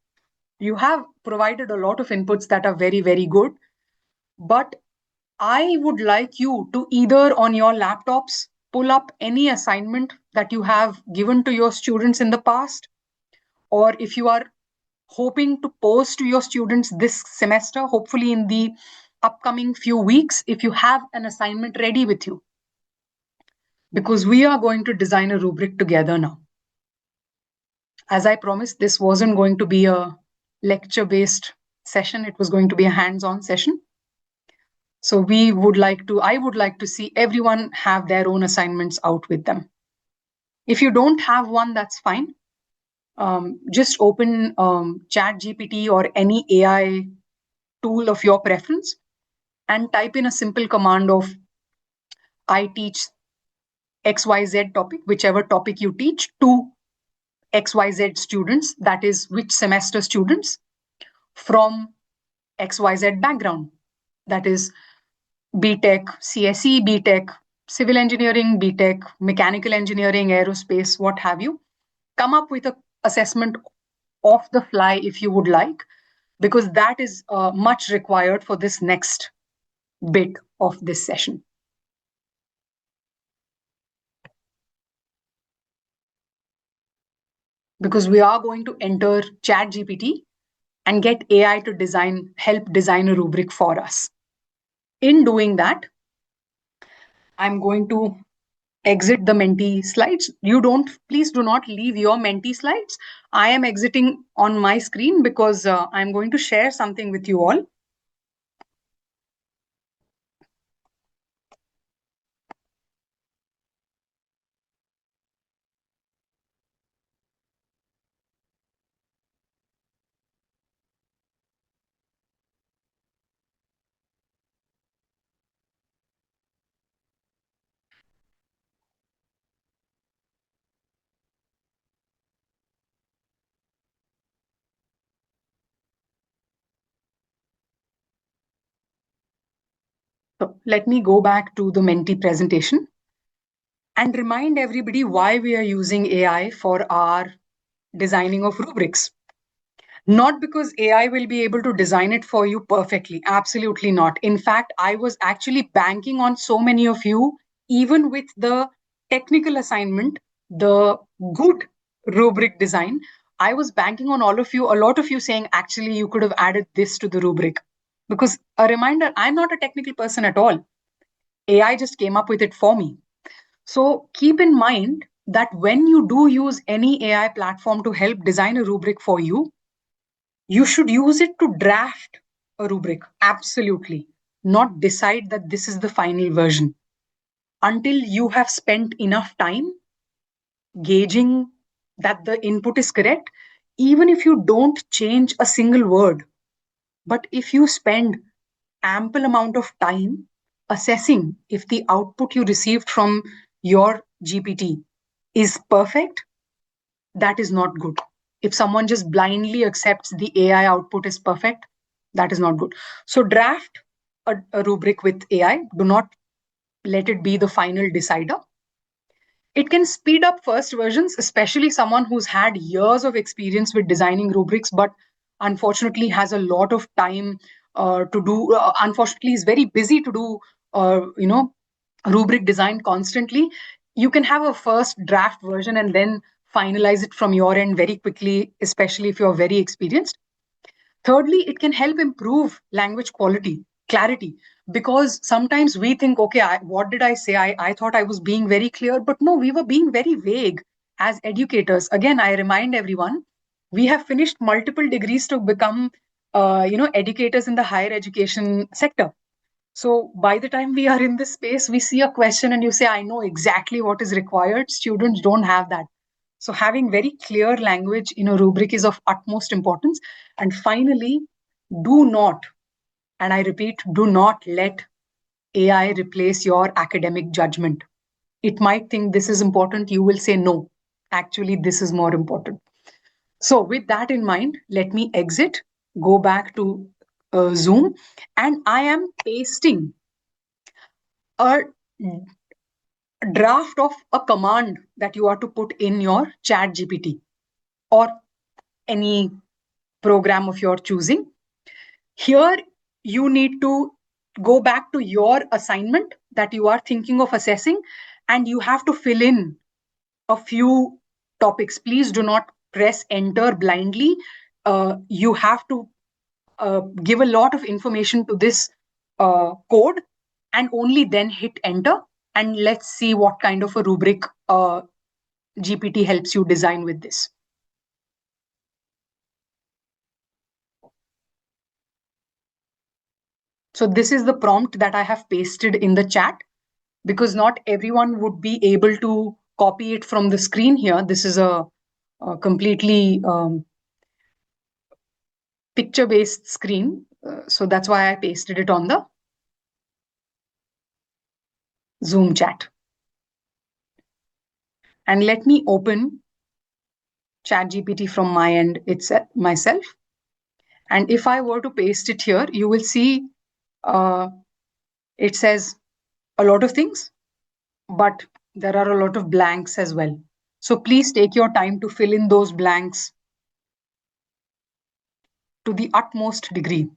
You have provided a lot of inputs that are very, very good. But I would like you to either on your laptops pull up any assignment that you have given to your students in the past, or if you are hoping to post to your students this semester, hopefully in the upcoming few weeks, if you have an assignment ready with you. Because we are going to design a rubric together now. As I promised, this wasn't going to be a lecture-based session. It was going to be a hands-on session. So I would like to see everyone have their own assignments out with them. If you don't have one, that's fine. Just open ChatGPT or any AI tool of your preference and type in a simple command of I teach XYZ topic, whichever topic you teach, to XYZ students, that is which semester students from XYZ background, that is BTech, CSE, BTech, civil engineering, BTech, mechanical engineering, aerospace, what have you. Come up with an assessment off the fly if you would like, because that is much required for this next bit of this session. Because we are going to enter ChatGPT and get AI to help design a rubric for us. In doing that, I'm going to exit the Menti slides. Please do not leave your Menti slides. I am exiting on my screen because I'm going to share something with you all. So let me go back to the Menti presentation and remind everybody why we are using AI for our designing of rubrics. Not because AI will be able to design it for you perfectly. Absolutely not. In fact, I was actually banking on so many of you, even with the technical assignment, the good rubric design. I was banking on a lot of you saying, actually, you could have added this to the rubric. Because a reminder, I'm not a technical person at all. AI just came up with it for me. So keep in mind that when you do use any AI platform to help design a rubric for you, You should use it to draft a rubric, absolutely, not decide that this is the final version. Until you have spent enough time gauging that the input is correct, even if you don't change a single word, but if you spend ample amount of time assessing if the output you received from your GPT is perfect, that is not good. If someone just blindly accepts the AI output is perfect, that is not good. So draft a rubric with AI. Do not let it be the final decider. It can speed up first versions, especially someone who's had years of experience with designing rubrics, but unfortunately has a lot of time to do. Unfortunately, is very busy to do. Rubric design constantly. You can have a first draft version and then finalize it from your end very quickly, especially if you're very experienced. Thirdly, it can help improve language quality, clarity, because sometimes we think, okay, what did I say? I thought I was being very clear, but no, we were being very vague as educators. Again, I remind everyone, we have finished multiple degrees to become, educators in the higher education sector. So by the time we are in this space, we see a question and you say, I know exactly what is required. Students don't have that. So having very clear language in a rubric is of utmost importance. And finally, do not, and I repeat, do not let AI replace your academic judgment. It might think this is important. You will say, no, actually, this is more important. So with that in mind, let me exit, go back to Zoom, and I am pasting a draft of a command that you are to put in your chat GPT or any program of your choosing. Here, you need to go back to your assignment that you are thinking of assessing, and you have to fill in a few topics. Please do not press enter blindly. You have to give a lot of information to this code and only then hit enter. And let's see what kind of a rubric GPT helps you design with this. So this is the prompt that I have pasted in the chat, because not everyone would be able to copy it from the screen here. This is a completely picture based screen. So that's why I pasted it on the Zoom chat. And let me open ChatGPT from my end itself myself. And if I were to paste it here, you will see it says a lot of things, but there are a lot of blanks as well. So please take your time to fill in those blanks to the utmost degree.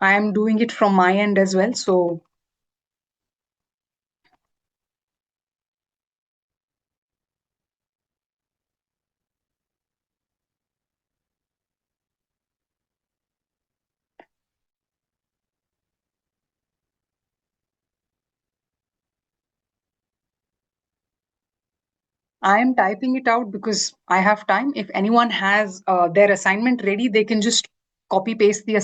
I am doing it from my end as well. So I am typing it out because I have time. If anyone has their assignment ready, they can just copy paste the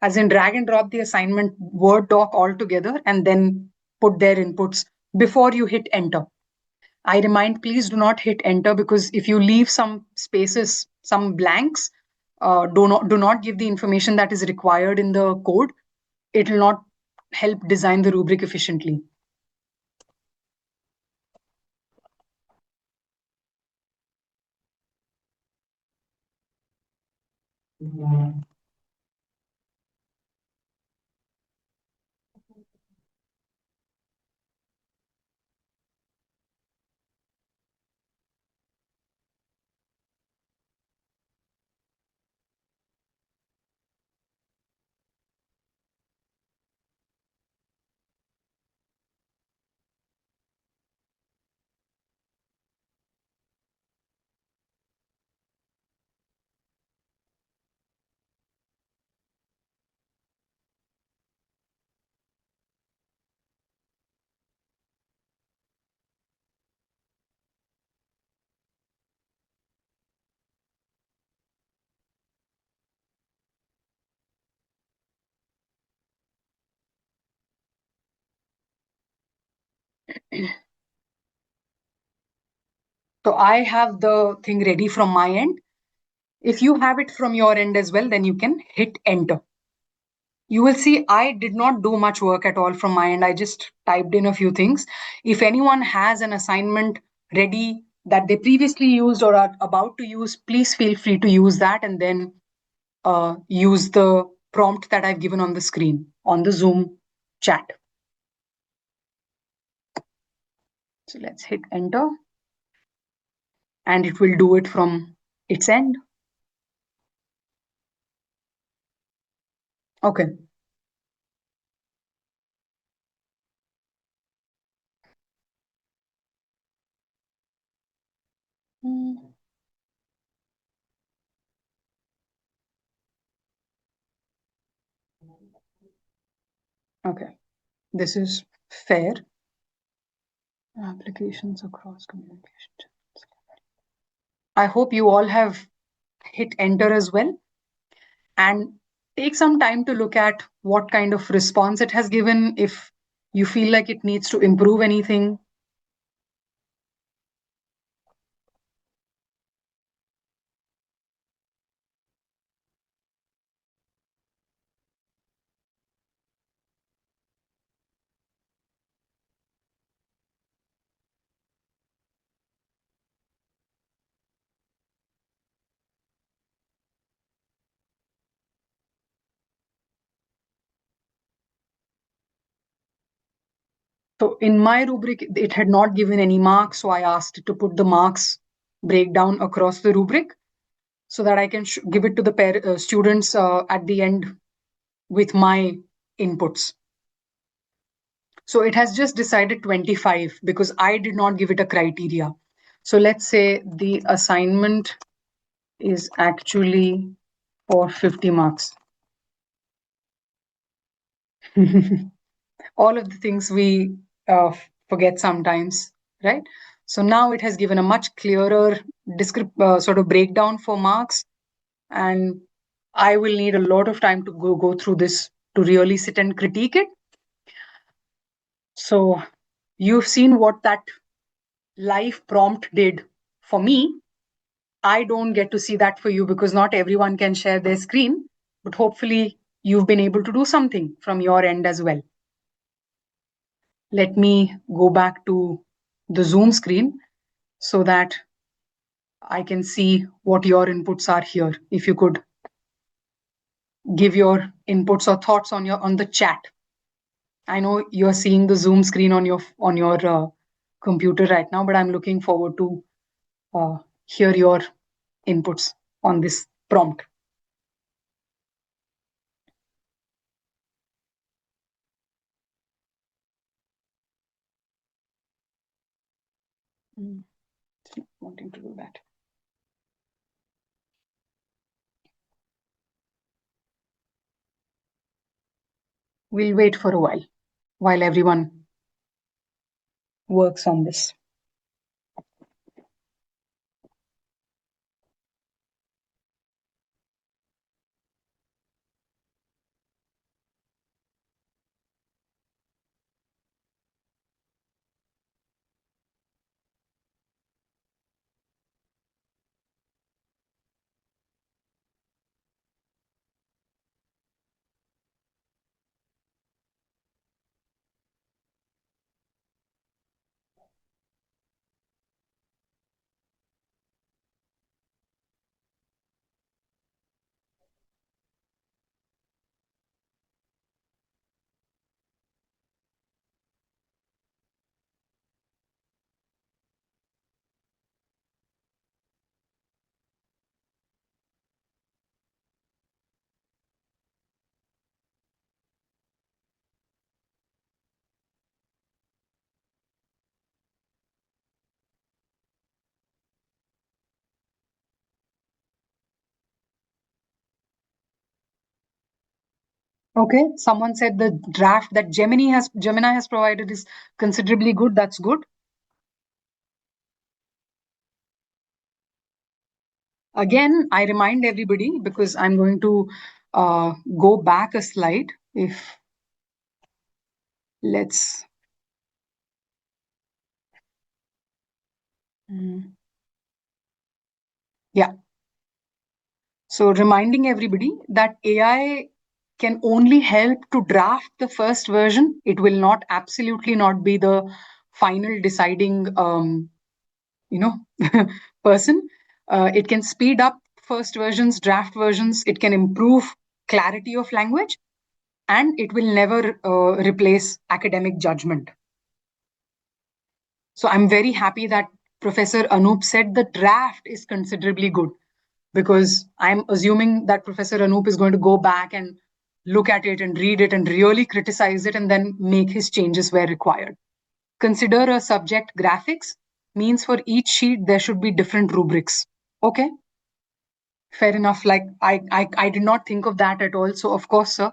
as in drag and drop the assignment Word doc all together and then put their inputs before you hit enter. I remind, please do not hit enter, because if you leave some spaces, some blanks, do not give the information that is required in the code. It will not help design the rubric efficiently. So I have the thing ready from my end. If you have it from your end as well, then you can hit enter. You will see I did not do much work at all from my end. I just typed in a few things. If anyone has an assignment ready that they previously used or are about to use, please feel free to use that and then use the prompt that I've given on the screen on the Zoom chat. So let's hit enter and it will do it from its end. Okay. Okay. This is fair. Applications across communication channels. I hope you all have hit enter as well and take some time to look at what kind of response it has given, if you feel like it needs to improve anything. So in my rubric, it had not given any marks, so I asked it to put the marks breakdown across the rubric so that I can give it to the students at the end with my inputs. So it has just decided 25 because I did not give it a criteria. So let's say the assignment is actually for 50 marks. All of the things we forget sometimes, right? So now it has given a much clearer sort of breakdown for marks. And I will need a lot of time to go through this to really sit and critique it. So you've seen what that live prompt did for me. I don't get to see that for you because not everyone can share their screen, but hopefully you've been able to do something from your end as well. Let me go back to the Zoom screen so that I can see what your inputs are here. If you could give your inputs or thoughts on the chat. I know you're seeing the Zoom screen on your computer right now, but I'm looking forward to hear your inputs on this prompt. It's not wanting to do that. We'll wait for a while everyone works on this. Okay, someone said the draft that Gemini has provided is considerably good. That's good. Again, I remind everybody because I'm going to go back a slide. If let's Mm. Yeah. So reminding everybody that AI can only help to draft the first version. It will not absolutely not be the final deciding, you know, person. It can speed up first versions, draft versions. It can improve clarity of language, and it will never replace academic judgment. So I'm very happy that Professor Anup said the draft is considerably good, because I'm assuming that Professor Anup is going to go back and look at it and read it and really criticize it and then make his changes where required. Consider a subject graphics means for each sheet there should be different rubrics. Okay, fair enough. Like I did not think of that at all. So of course, sir,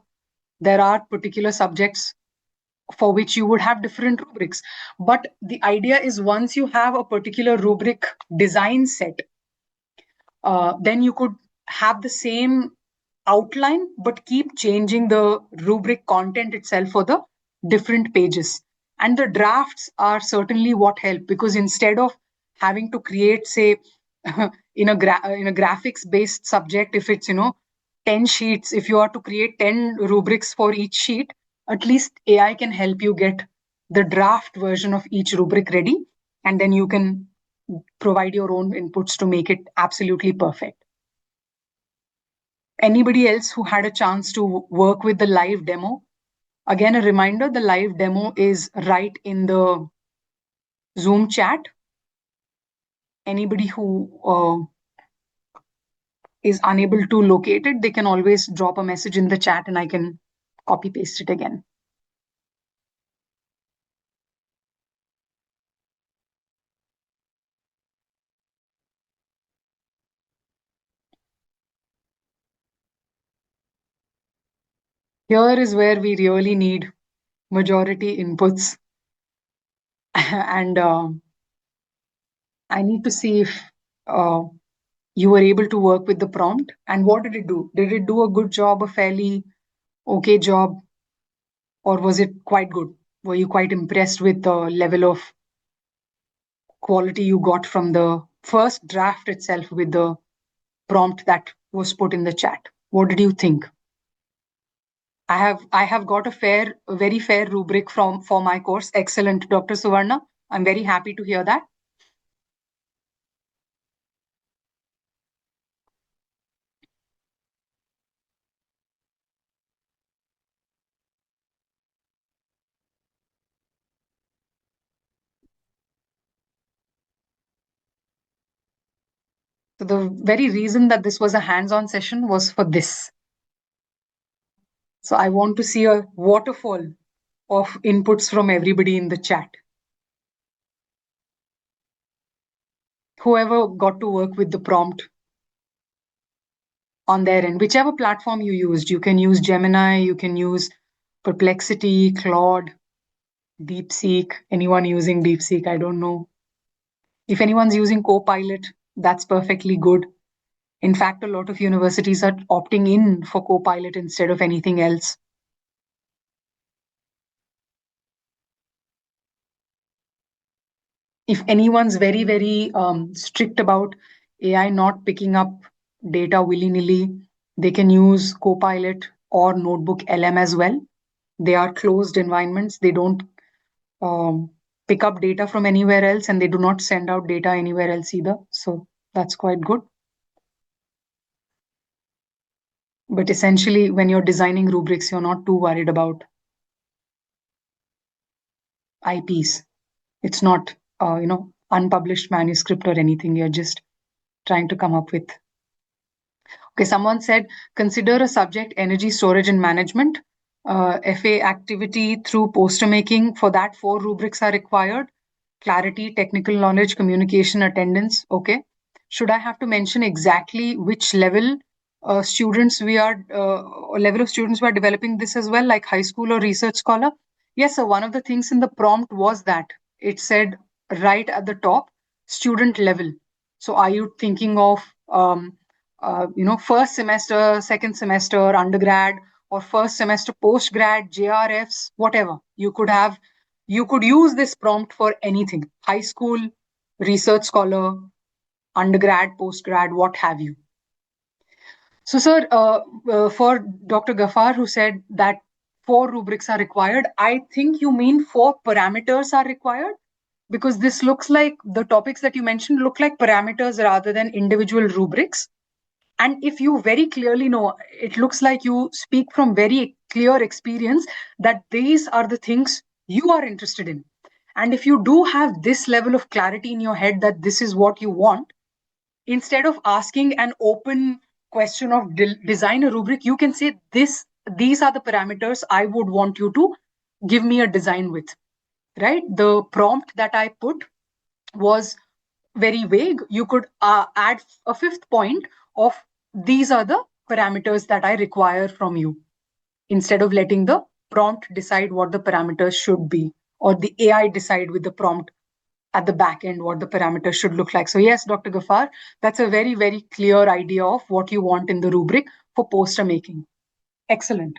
there are particular subjects for which you would have different rubrics. But the idea is once you have a particular rubric design set, then you could have the same outline but keep changing the rubric content itself for the different pages. And the drafts are certainly what help, because instead of having to create, say, in a graphics based subject, if it's 10 sheets, if you are to create 10 rubrics for each sheet, at least AI can help you get the draft version of each rubric ready, and then you can provide your own inputs to make it absolutely perfect. Anybody else who had a chance to work with the live demo? Again, a reminder, the live demo is right in the Zoom chat. Anybody who is unable to locate it, they can always drop a message in the chat and I can copy paste it again. Here is where we really need majority inputs. And I need to see if you were able to work with the prompt. And what did it do? Did it do a good job, a fairly okay job, or was it quite good? Were you quite impressed with the level of quality you got from the first draft itself with the prompt that was put in the chat? What did you think? I have got a very fair rubric from for my course. Excellent, Dr. Suvarna. I'm very happy to hear that. So the very reason that this was a hands-on session was for this. So I want to see a waterfall of inputs from everybody in the chat. Whoever got to work with the prompt on their end, whichever platform you used. You can use Gemini, you can use Perplexity, Claude, DeepSeek. Anyone using DeepSeek, I don't know. If anyone's using Copilot, that's perfectly good. In fact, a lot of universities are opting in for Copilot instead of anything else. If anyone's very, very strict about AI not picking up data willy nilly, they can use Copilot or Notebook LM as well. They are closed environments. They don't pick up data from anywhere else, and they do not send out data anywhere else either. So that's quite good. But essentially, when you're designing rubrics, you're not too worried about IPs. It's not, unpublished manuscript or anything. You're just trying to come up with. Okay, someone said, consider a subject energy storage and management. FA activity through poster making. For that, 4 rubrics are required: clarity, technical knowledge, communication, attendance. Okay. Should I have to mention exactly which level students we are, level of students we are developing this as well, like high school or research scholar? Yes, so one of the things in the prompt was that it said right at the top, student level. So are you thinking of, first semester, second semester, undergrad, or first semester postgrad, JRFs, whatever? You could use this prompt for anything: high school, research scholar, undergrad, postgrad, what have you. So, sir, for Dr. Ghaffar, who said that 4 rubrics are required, I think you mean 4 parameters are required? Because this looks like the topics that you mentioned look like parameters rather than individual rubrics. And if you very clearly know, it looks like you speak from very clear experience that these are the things you are interested in. And if you do have this level of clarity in your head that this is what you want, instead of asking an open question of design a rubric, you can say these are the parameters I would want you to give me a design with. Right? The prompt that I put was very vague. You could add a fifth point of these are the parameters that I require from you, instead of letting the prompt decide what the parameters should be, or the AI decide with the prompt at the back end what the parameters should look like. So yes, Dr. Ghaffar, that's a very, very clear idea of what you want in the rubric for poster making. Excellent.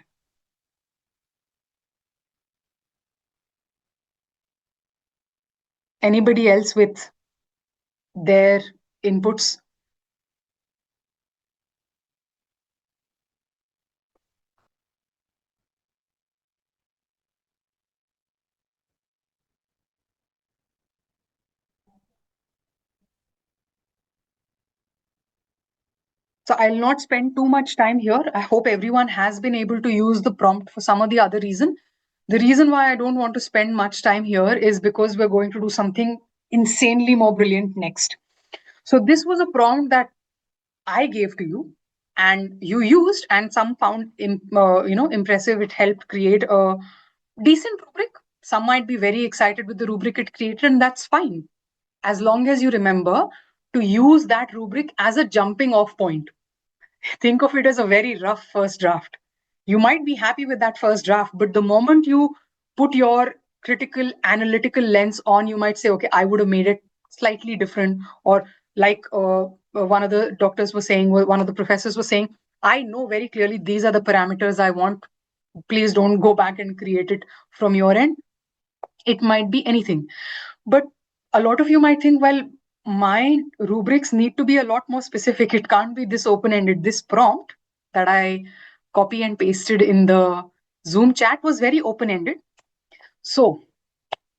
Anybody else with their inputs? So I'll not spend too much time here. I hope everyone has been able to use the prompt for some or the other reason. The reason why I don't want to spend much time here is because we're going to do something insanely more brilliant next. So this was a prompt that I gave to you and you used, and some found impressive. It helped create a decent rubric. Some might be very excited with the rubric it created, and that's fine, as long as you remember to use that rubric as a jumping off point. Think of it as a very rough first draft. You might be happy with that first draft, but the moment you put your critical analytical lens on, you might say, okay, I would have made it slightly different. Or like one of the doctors was saying, one of the professors was saying, I know very clearly these are the parameters I want. Please don't go back and create it from your end. It might be anything. But a lot of you might think, well, my rubrics need to be a lot more specific. It can't be this open ended. This prompt that I copy and pasted in the Zoom chat was very open ended. So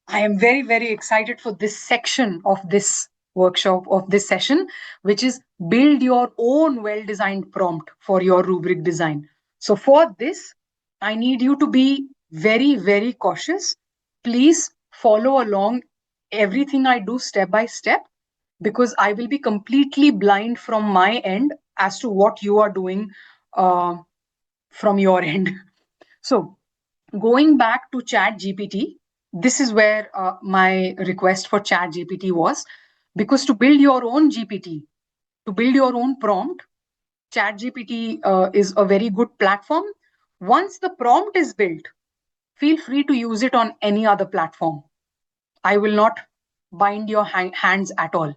I am very, very excited for this section of this workshop, of this session, which is build your own well designed prompt for your rubric design. So for this, I need you to be very, very cautious. Please follow along everything I do step by step, because I will be completely blind from my end as to what you are doing from your end. So going back to Chat GPT, this is where my request for Chat GPT was, because to build your own GPT, to build your own prompt, Chat GPT is a very good platform. Once the prompt is built, feel free to use it on any other platform. I will not bind your hands at all.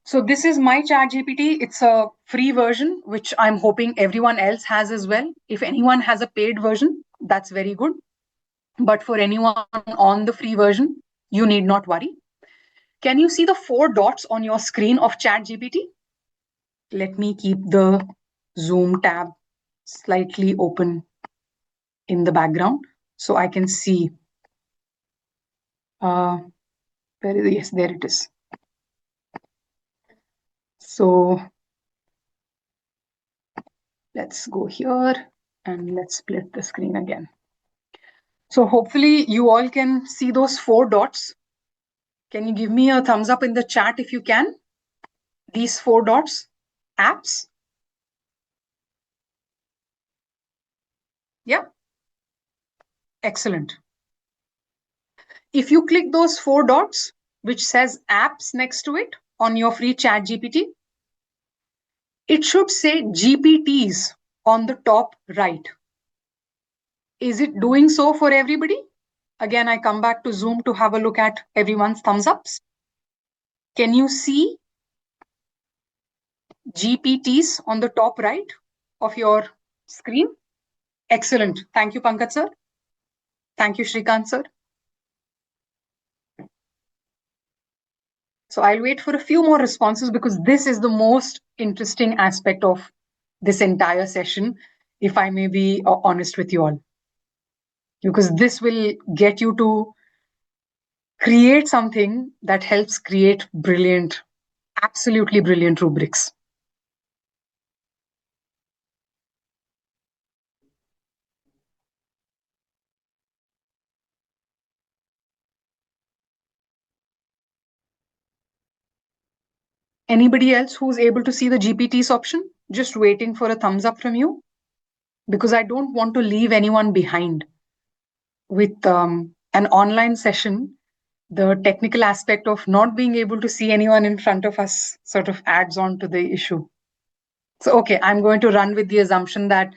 So this is my Chat GPT. It's a free version, which I'm hoping everyone else has as well. If anyone has a paid version, that's very good. But for anyone on the free version, you need not worry. Can you see the 4 dots on your screen of ChatGPT? Let me keep the Zoom tab slightly open in the background so I can see. Yes, there it is. So let's go here and let's split the screen again. So hopefully you all can see those 4 dots. Can you give me a thumbs up in the chat if you can? These 4 dots, apps. Yeah. Excellent. If you click those 4 dots, which says apps next to it on your free Chat GPT, it should say GPTs on the top right. Is it doing so for everybody? Again, I come back to Zoom to have a look at everyone's thumbs ups. Can you see GPTs on the top right of your screen? Excellent. Thank you, Pankaj sir. Thank you, Shrikant sir. So I'll wait for a few more responses because this is the most interesting aspect of this entire session, if I may be honest with you all. Because this will get you to create something that helps create brilliant, absolutely brilliant rubrics. Anybody else who's able to see the GPTs option? Just waiting for a thumbs up from you because I don't want to leave anyone behind. With an online session, the technical aspect of not being able to see anyone in front of us sort of adds on to the issue. So, okay, I'm going to run with the assumption that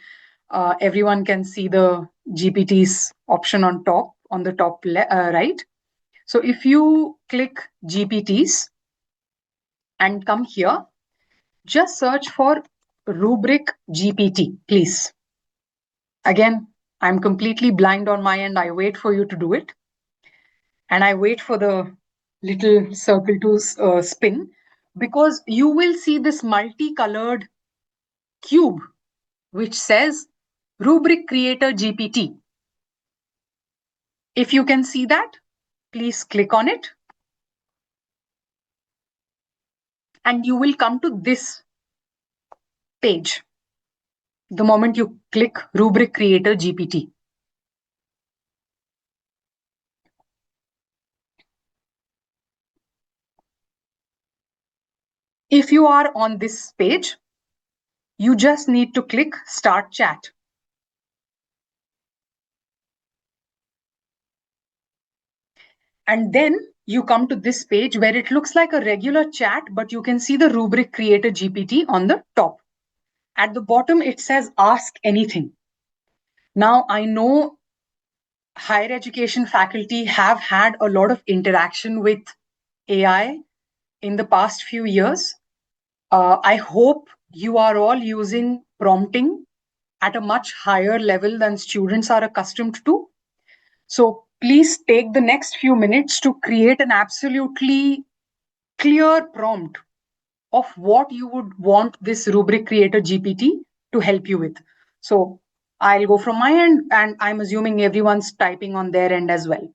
everyone can see the GPTs option on top, on the top right. So, if you click GPTs and come here, just search for Rubric GPT, please. Again, I'm completely blind on my end. I wait for you to do it. And I wait for the little circle to spin because you will see this multicolored cube which says Rubric Creator GPT. If you can see that, please click on it. And you will come to this page the moment you click Rubric Creator GPT. If you are on this page, you just need to click Start Chat. And then you come to this page where it looks like a regular chat, but you can see the Rubric Creator GPT on the top. At the bottom, it says Ask Anything. Now, I know higher education faculty have had a lot of interaction with AI in the past few years. I hope you are all using prompting at a much higher level than students are accustomed to. So please take the next few minutes to create an absolutely clear prompt of what you would want this Rubric Creator GPT to help you with. So I'll go from my end, and I'm assuming everyone's typing on their end as well.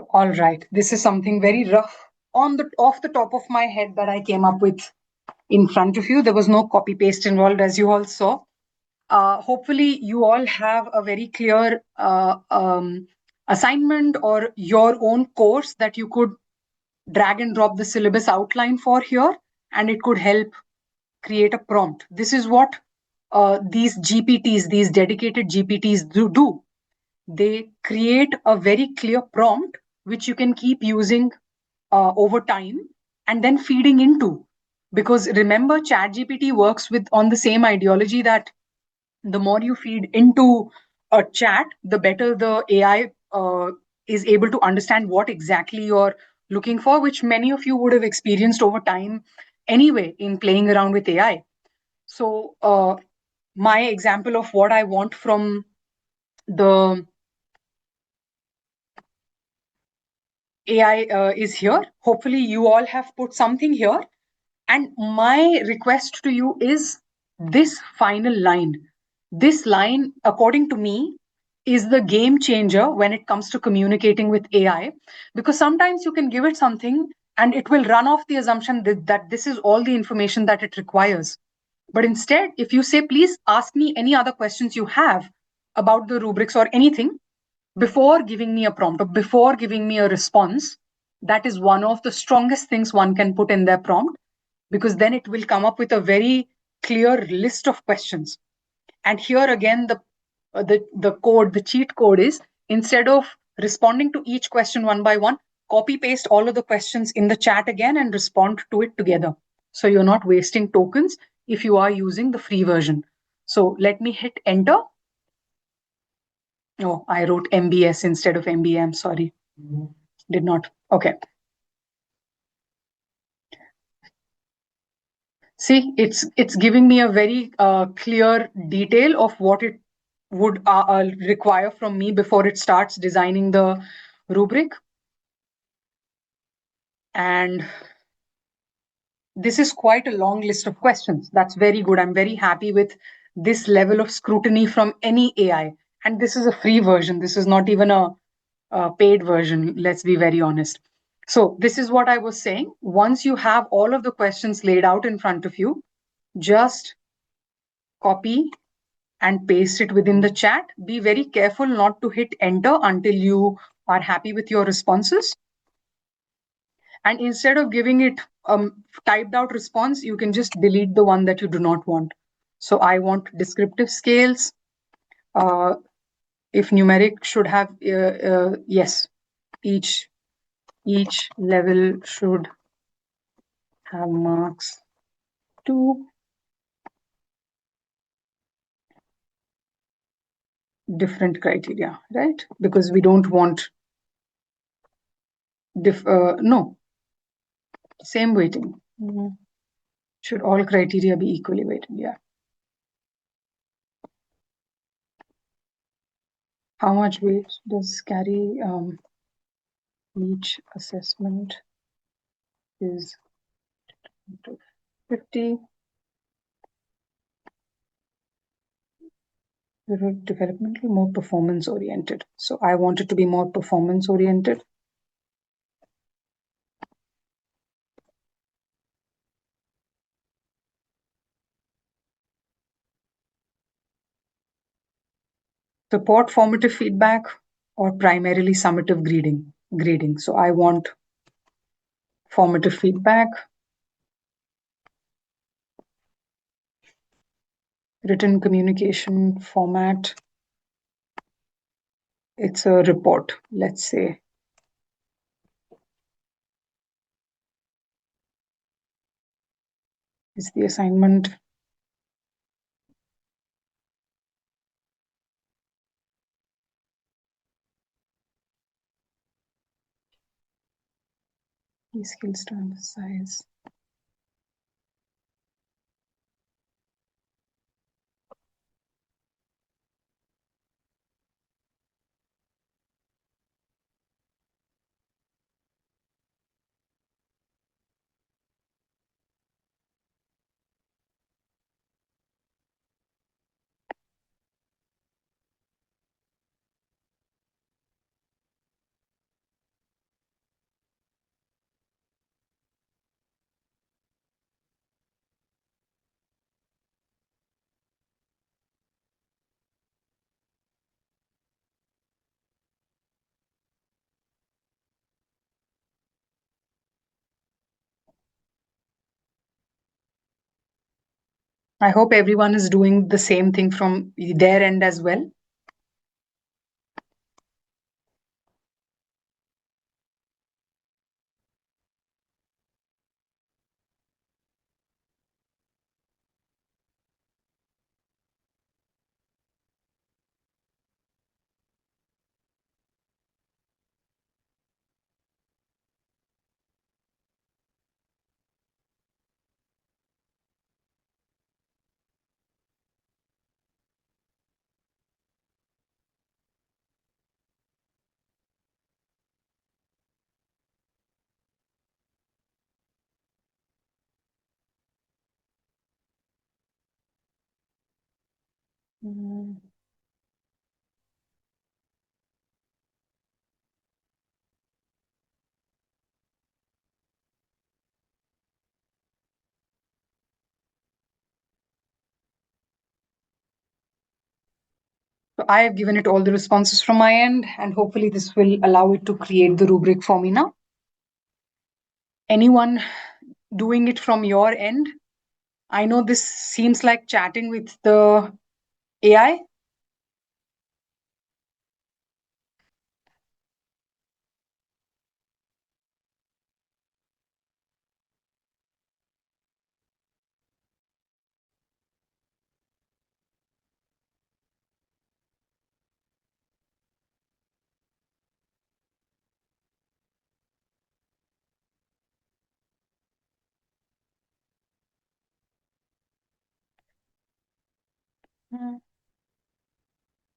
All right, this is something very rough on the off the top of my head that I came up with in front of you. There was no copy paste involved, as you all saw. Hopefully, you all have a very clear assignment or your own course that you could drag and drop the syllabus outline for here, and it could help create a prompt. This is what these GPTs, these dedicated GPTs do. They create a very clear prompt which you can keep using over time and then feeding into. Because remember, ChatGPT works with on the same ideology that the more you feed into a chat, the better the AI is able to understand what exactly you're looking for, which many of you would have experienced over time anyway in playing around with AI. So, my example of what I want from the AI is here. Hopefully, you all have put something here. And my request to you is this final line. This line, according to me, is the game changer when it comes to communicating with AI. Because sometimes you can give it something and it will run off the assumption that this is all the information that it requires. But instead, if you say, please ask me any other questions you have about the rubrics or anything, before giving me a prompt or before giving me a response, that is one of the strongest things one can put in their prompt, because then it will come up with a very clear list of questions. And here again, the code, the cheat code is, instead of responding to each question one by one, copy paste all of the questions in the chat again and respond to it together. So you're not wasting tokens if you are using the free version. So let me hit enter. Oh, I wrote MBS instead of MBM. Sorry. Did not. Okay. See, it's giving me a very clear detail of what it would require from me before it starts designing the rubric. And this is quite a long list of questions. That's very good. I'm very happy with this level of scrutiny from any AI. And this is a free version. This is not even a paid version. Let's be very honest. So this is what I was saying. Once you have all of the questions laid out in front of you, just copy and paste it within the chat. Be very careful not to hit enter until you are happy with your responses. And instead of giving it typed out response, you can just delete the one that you do not want. So I want descriptive scales. If numeric should have, yes, each level should have marks 2. Different criteria, right? Because we don't want no, same weighting. Should all criteria be equally weighted? Yeah. How much weight does carry each assessment is 50. Developmental, more performance oriented. So I want it to be more performance oriented. Support formative feedback or primarily summative grading. So I want formative feedback. Written communication format. It's a report, let's say. Is the assignment Key skills to emphasize. I hope everyone is doing the same thing from their end as well. Mm. So I have given it all the responses from my end, and hopefully this will allow it to create the rubric for me now. Anyone doing it from your end? I know this seems like chatting with the AI. Mm.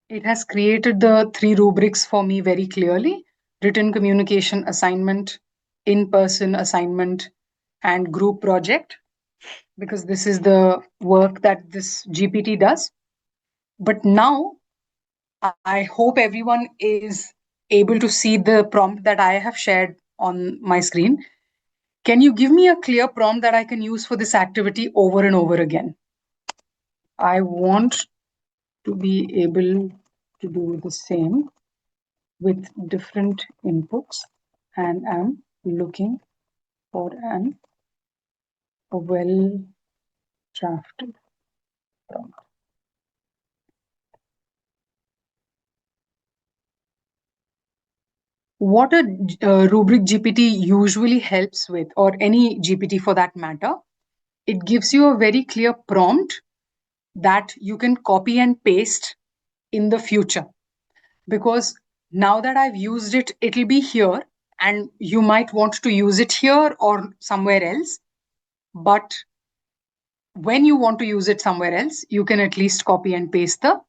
It has created the 3 rubrics for me very clearly: written communication assignment, in person assignment, and group project, because this is the work that this GPT does. But now I hope everyone is able to see the prompt that I have shared on my screen. Can you give me a clear prompt that I can use for this activity over and over again? I want to be able to do the same with different inputs, and am looking for a well drafted prompt. What a rubric GPT usually helps with, or any GPT for that matter, it gives you a very clear prompt that you can copy and paste in the future. Because now that I've used it, it'll be here, and you might want to use it here or somewhere else. But when you want to use it somewhere else, you can at least copy and paste the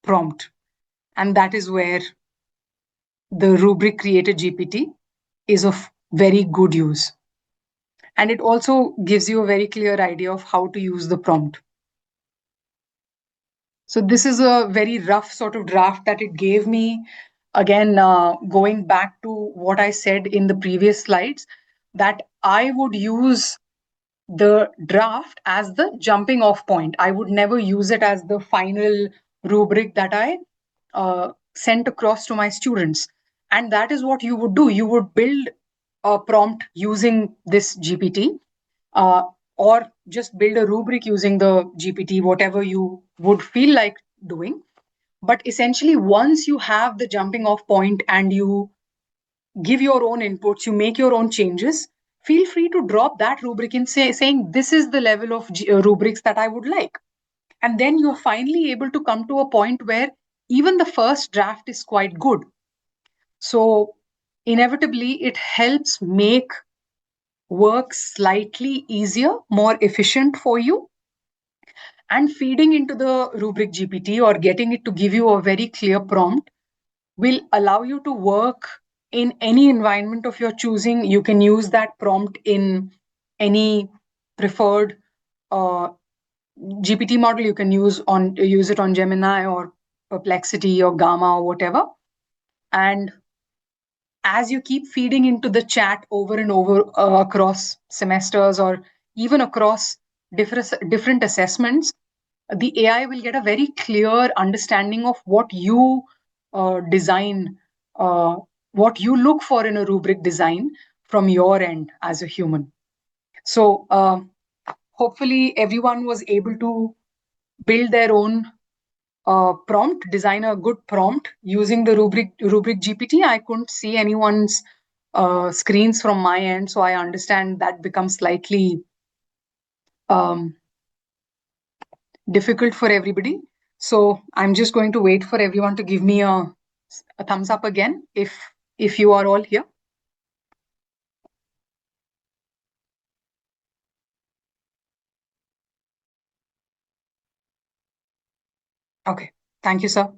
prompt. And that is where the rubric created GPT is of very good use. And it also gives you a very clear idea of how to use the prompt. So this is a very rough sort of draft that it gave me. Again, going back to what I said in the previous slides, that I would use the draft as the jumping off point. I would never use it as the final rubric that I sent across to my students. And that is what you would do. You would build a prompt using this GPT, uh, or just build a rubric using the GPT, whatever you would feel like doing. But essentially, once you have the jumping off point and you give your own inputs, you make your own changes, feel free to drop that rubric in saying, this is the level of rubrics that I would like. And then you're finally able to come to a point where even the first draft is quite good. So inevitably, it helps make work slightly easier, more efficient for you. And feeding into the Rubric GPT or getting it to give you a very clear prompt will allow you to work in any environment of your choosing. You can use that prompt in any preferred uh, GPT model. You can use it on Gemini or Perplexity or Gamma or whatever. And as you keep feeding into the chat over and over across semesters or even across different assessments, the AI will get a very clear understanding of what you design, uh, what you look for in a rubric design from your end as a human. So hopefully everyone was able to build their own prompt, design a good prompt using the rubric GPT. I couldn't see anyone's screens from my end, so I understand that becomes slightly um, difficult for everybody. So I'm just going to wait for everyone to give me a thumbs up again if you are all here. Okay, thank you, sir.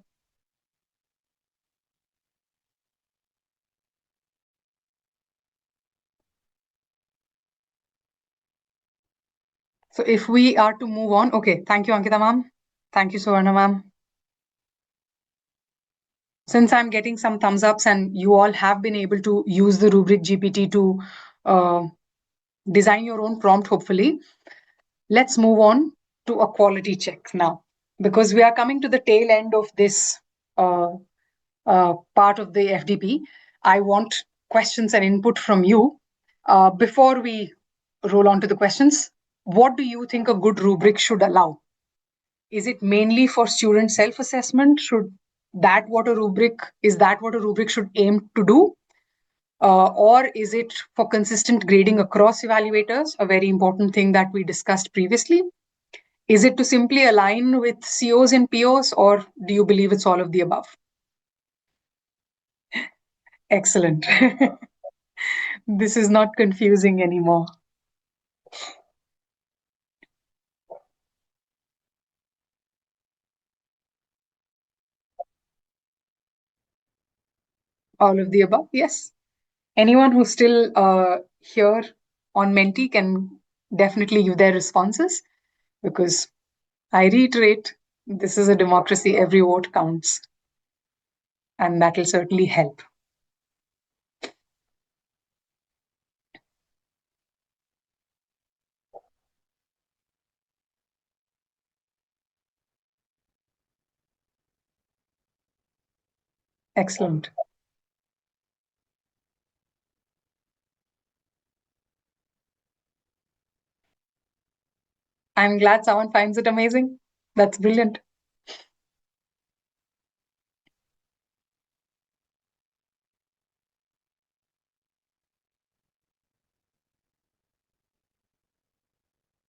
So if we are to move on, okay, thank you, Ankita ma'am. Thank you, Suvarna ma'am. Since I'm getting some thumbs ups and you all have been able to use the rubric GPT to uh, design your own prompt, hopefully, let's move on to a quality check now, because we are coming to the tail end of this part of the FDP. I want questions and input from you. Before we roll on to the questions, what do you think a good rubric should allow? Is it mainly for student self-assessment? Is that what a rubric should aim to do? Or is it for consistent grading across evaluators, a very important thing that we discussed previously? Is it to simply align with COs and POs, or do you believe it's all of the above? Excellent. This is not confusing anymore. All of the above, yes. Anyone who's still here on Menti can definitely give their responses, because I reiterate, this is a democracy, every vote counts, and that will certainly help. Excellent. I'm glad someone finds it amazing. That's brilliant.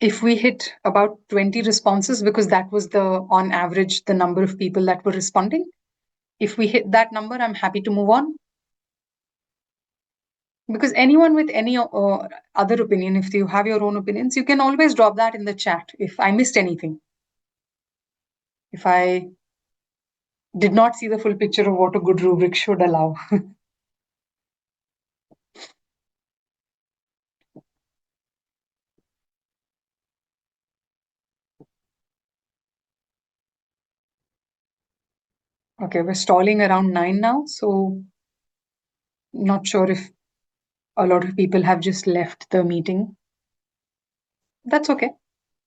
If we hit about 20 responses, because that was on average, the number of people that were responding. If we hit that number, I'm happy to move on. Because anyone with any other opinion, if you have your own opinions, you can always drop that in the chat if I missed anything. If I did not see the full picture of what a good rubric should allow. Okay, we're stalling around 9 now, so not sure if a lot of people have just left the meeting. That's okay.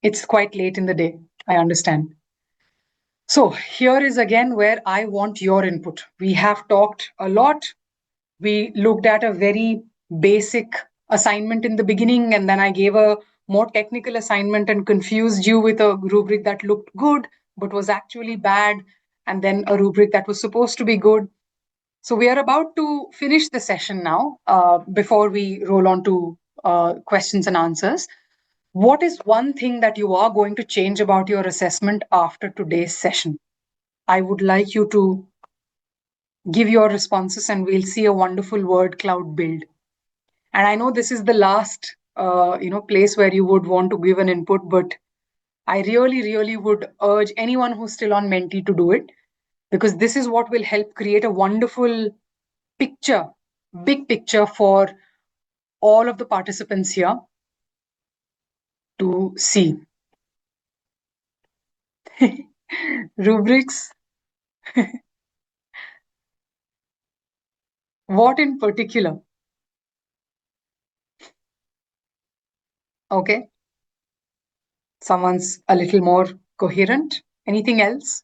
It's quite late in the day. I understand. So here is again where I want your input. We have talked a lot. We looked at a very basic assignment in the beginning, and then I gave a more technical assignment and confused you with a rubric that looked good but was actually bad, and then a rubric that was supposed to be good. So we are about to finish the session now before we roll on to questions and answers. What is one thing that you are going to change about your assessment after today's session? I would like you to give your responses and we'll see a wonderful word cloud build. And I know this is the last place where you would want to give an input, but I really, really would urge anyone who's still on Menti to do it, because this is what will help create a wonderful picture, big picture for all of the participants here to see. Rubrics, what in particular? Okay, someone's a little more coherent. Anything else?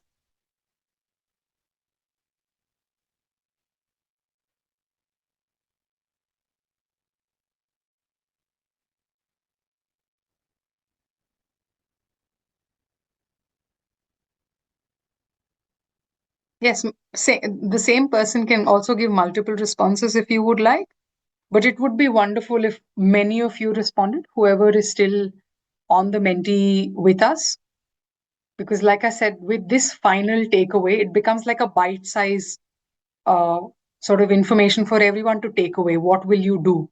Yes, the same person can also give multiple responses if you would like, but it would be wonderful if many of you responded, whoever is still on the Menti with us. Because, like I said, with this final takeaway, it becomes like a bite size uh, sort of information for everyone to take away. What will you do?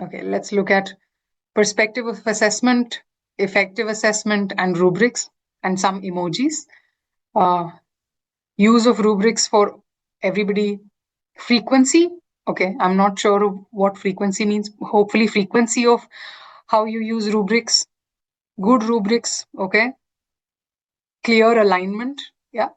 Okay, let's look at perspective of assessment, effective assessment, and rubrics, and some emojis. Uh, use of rubrics for everybody. Frequency. Okay, I'm not sure of what frequency means. Hopefully, frequency of how you use rubrics. Good rubrics. Okay. Clear alignment. Yeah.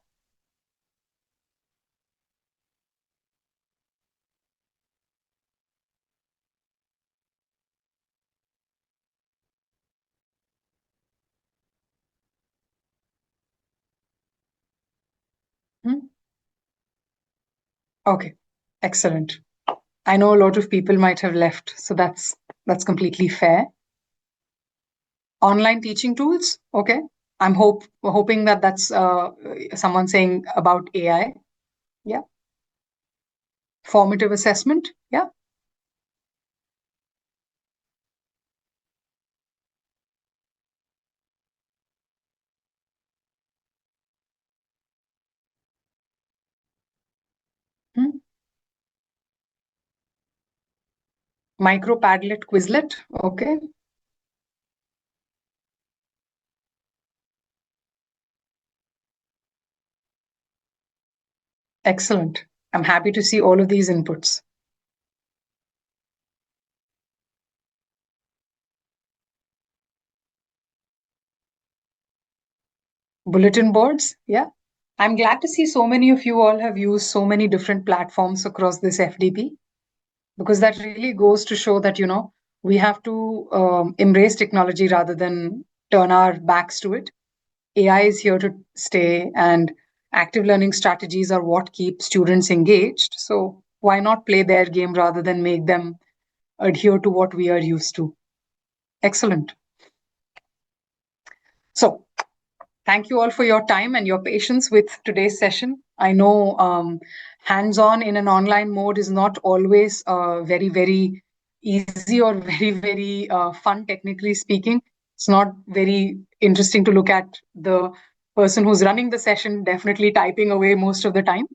Hmm? Okay. Excellent. I know a lot of people might have left, so that's completely fair. Online teaching tools. Okay. I'm hoping that that's someone saying about AI. Yeah. Formative assessment. Yeah. Hmm. Micro Padlet Quizlet. Okay. Excellent. I'm happy to see all of these inputs. Bulletin boards. Yeah. I'm glad to see so many of you all have used so many different platforms across this FDP, because that really goes to show that, we have to embrace technology rather than turn our backs to it. AI is here to stay, and active learning strategies are what keep students engaged. So why not play their game rather than make them adhere to what we are used to? Excellent. So thank you all for your time and your patience with today's session. I know hands-on in an online mode is not always very, very easy or very, very fun, technically speaking. It's not very interesting to look at the person who's running the session definitely typing away most of the time.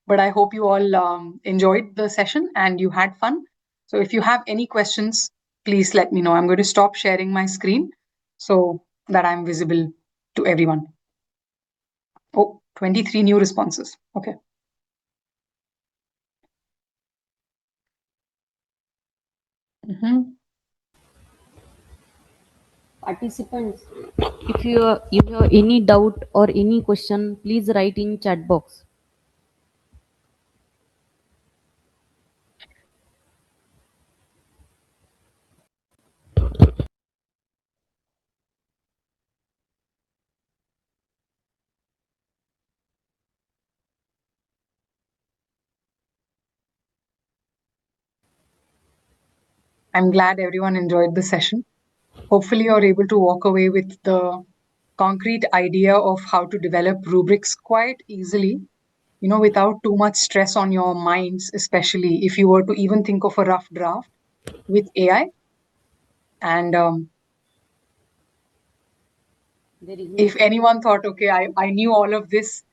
But I hope you all enjoyed the session and you had fun. So if you have any questions, please let me know. I'm going to stop sharing my screen so that I'm visible to everyone. Oh, 23 new responses. Okay. Mm-hmm. Participants, if you have any doubt or any question, please write in chat box. I'm glad everyone enjoyed the session. Hopefully, you're able to walk away with the concrete idea of how to develop rubrics quite easily, without too much stress on your minds, especially if you were to even think of a rough draft with AI. And Very good. If anyone thought, okay, I knew all of this,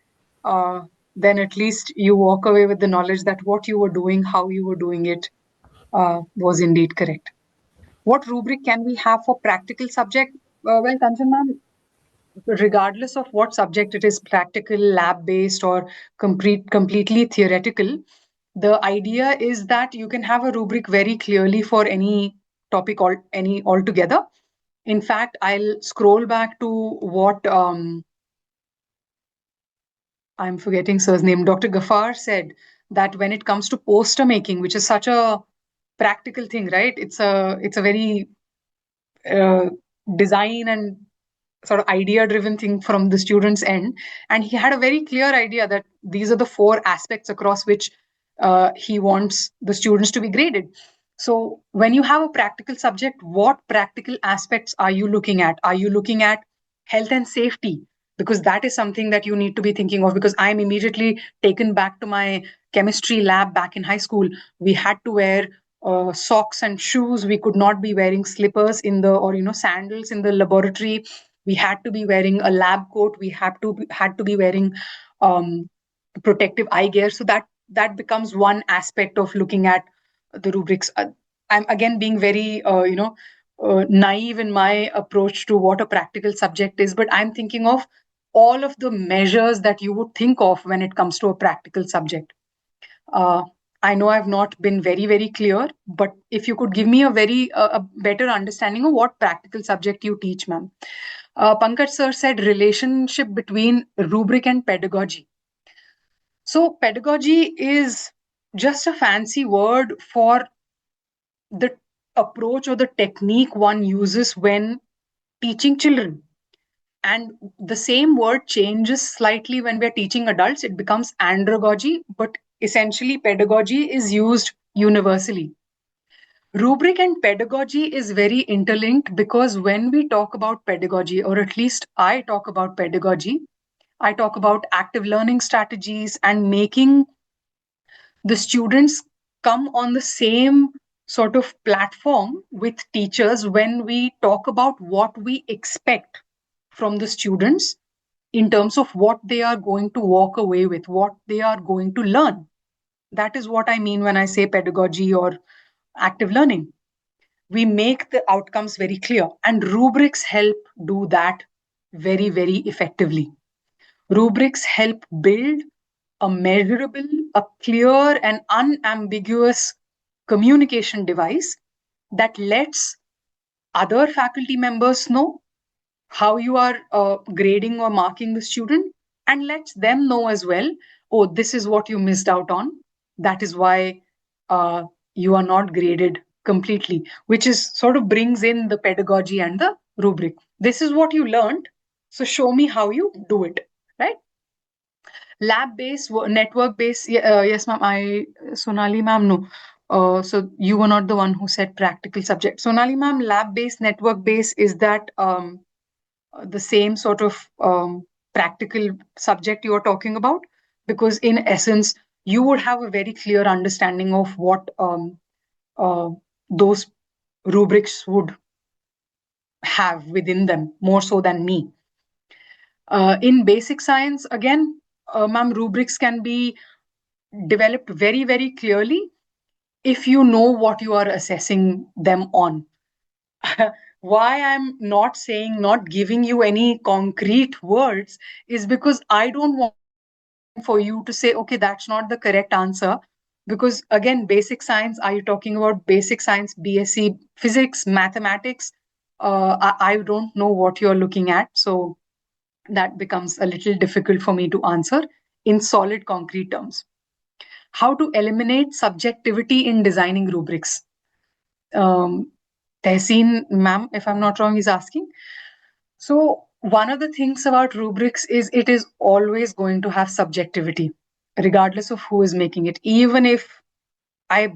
uh, then at least you walk away with the knowledge that what you were doing, how you were doing it, was indeed correct. What rubric can we have for practical subject? Well, Kanchan ma'am, regardless of what subject it is, practical, lab based, or completely theoretical, the idea is that you can have a rubric very clearly for any topic or any altogether. In fact, I'll scroll back to what I'm forgetting sir's name, Dr. Ghaffar said, that when it comes to poster making, which is such a practical thing, right? It's a very uh, design and sort of idea driven thing from the student's end, and he had a very clear idea that these are the four aspects across which he wants the students to be graded. So when you have a practical subject, what practical aspects are you looking at? Are you looking at health and safety? Because that is something that you need to be thinking of, because I'm immediately taken back to my chemistry lab back in high school. We had to wear socks and shoes. We could not be wearing slippers in the, or sandals in the laboratory. We had to be wearing a lab coat. We had to be wearing protective eye gear. So that becomes one aspect of looking at the rubrics. I'm again being very naive in my approach to what a practical subject is, but I'm thinking of all of the measures that you would think of when it comes to a practical subject. uh, I know I've not been very, very clear, but if you could give me a better understanding of what practical subject you teach, ma'am. Pankaj sir said relationship between rubric and pedagogy. So pedagogy is just a fancy word for the approach or the technique one uses when teaching children. And the same word changes slightly when we're teaching adults. It becomes andragogy, but essentially pedagogy is used universally. Rubric and pedagogy is very interlinked, because when we talk about pedagogy, or at least I talk about pedagogy, I talk about active learning strategies and making the students come on the same sort of platform with teachers when we talk about what we expect from the students in terms of what they are going to walk away with, what they are going to learn. That is what I mean when I say pedagogy or active learning. We make the outcomes very clear, and rubrics help do that very, very effectively. Rubrics help build a measurable, a clear, and unambiguous communication device that lets other faculty members know how you are grading or marking the student, and lets them know as well, oh, this is what you missed out on. That is why uh, you are not graded completely, which is sort of brings in the pedagogy and the rubric. This is what you learned, so show me how you do it, right? Lab based, network based. Yes, ma'am. Sonali, ma'am, no. So you were not the one who said practical subject. Sonali, ma'am, lab based, network based, is that the same sort of practical subject you are talking about? Because in essence, you would have a very clear understanding of what uh, those rubrics would have within them, more so than me. In basic science, again, ma'am, rubrics can be developed very, very clearly if you know what you are assessing them on. Why I'm not saying, not giving you any concrete words, is because I don't want for you to say, okay, that's not the correct answer. Because again, basic science, are you talking about basic science, BSc, physics, mathematics? I don't know what you're looking at. So that becomes a little difficult for me to answer in solid, concrete terms. How to eliminate subjectivity in designing rubrics? Um, Tehseen, ma'am, if I'm not wrong, is asking. So, one of the things about rubrics is it is always going to have subjectivity, regardless of who is making it. Even if I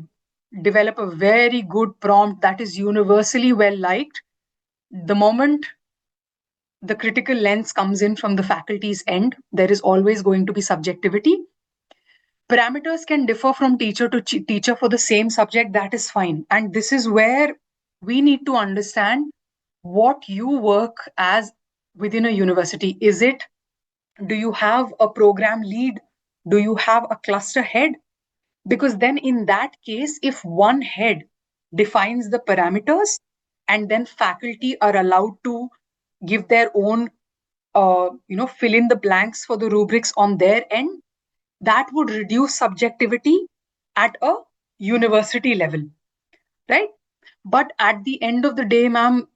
develop a very good prompt that is universally well liked, the moment the critical lens comes in from the faculty's end, there is always going to be subjectivity. Parameters can differ from teacher to teacher for the same subject. That is fine. And this is where we need to understand what you work as within a university? Do you have a program lead? Do you have a cluster head? Because then in that case, if one head defines the parameters and then faculty are allowed to give their own, fill in the blanks for the rubrics on their end, that would reduce subjectivity at a university level, right? But at the end of the day, ma'am,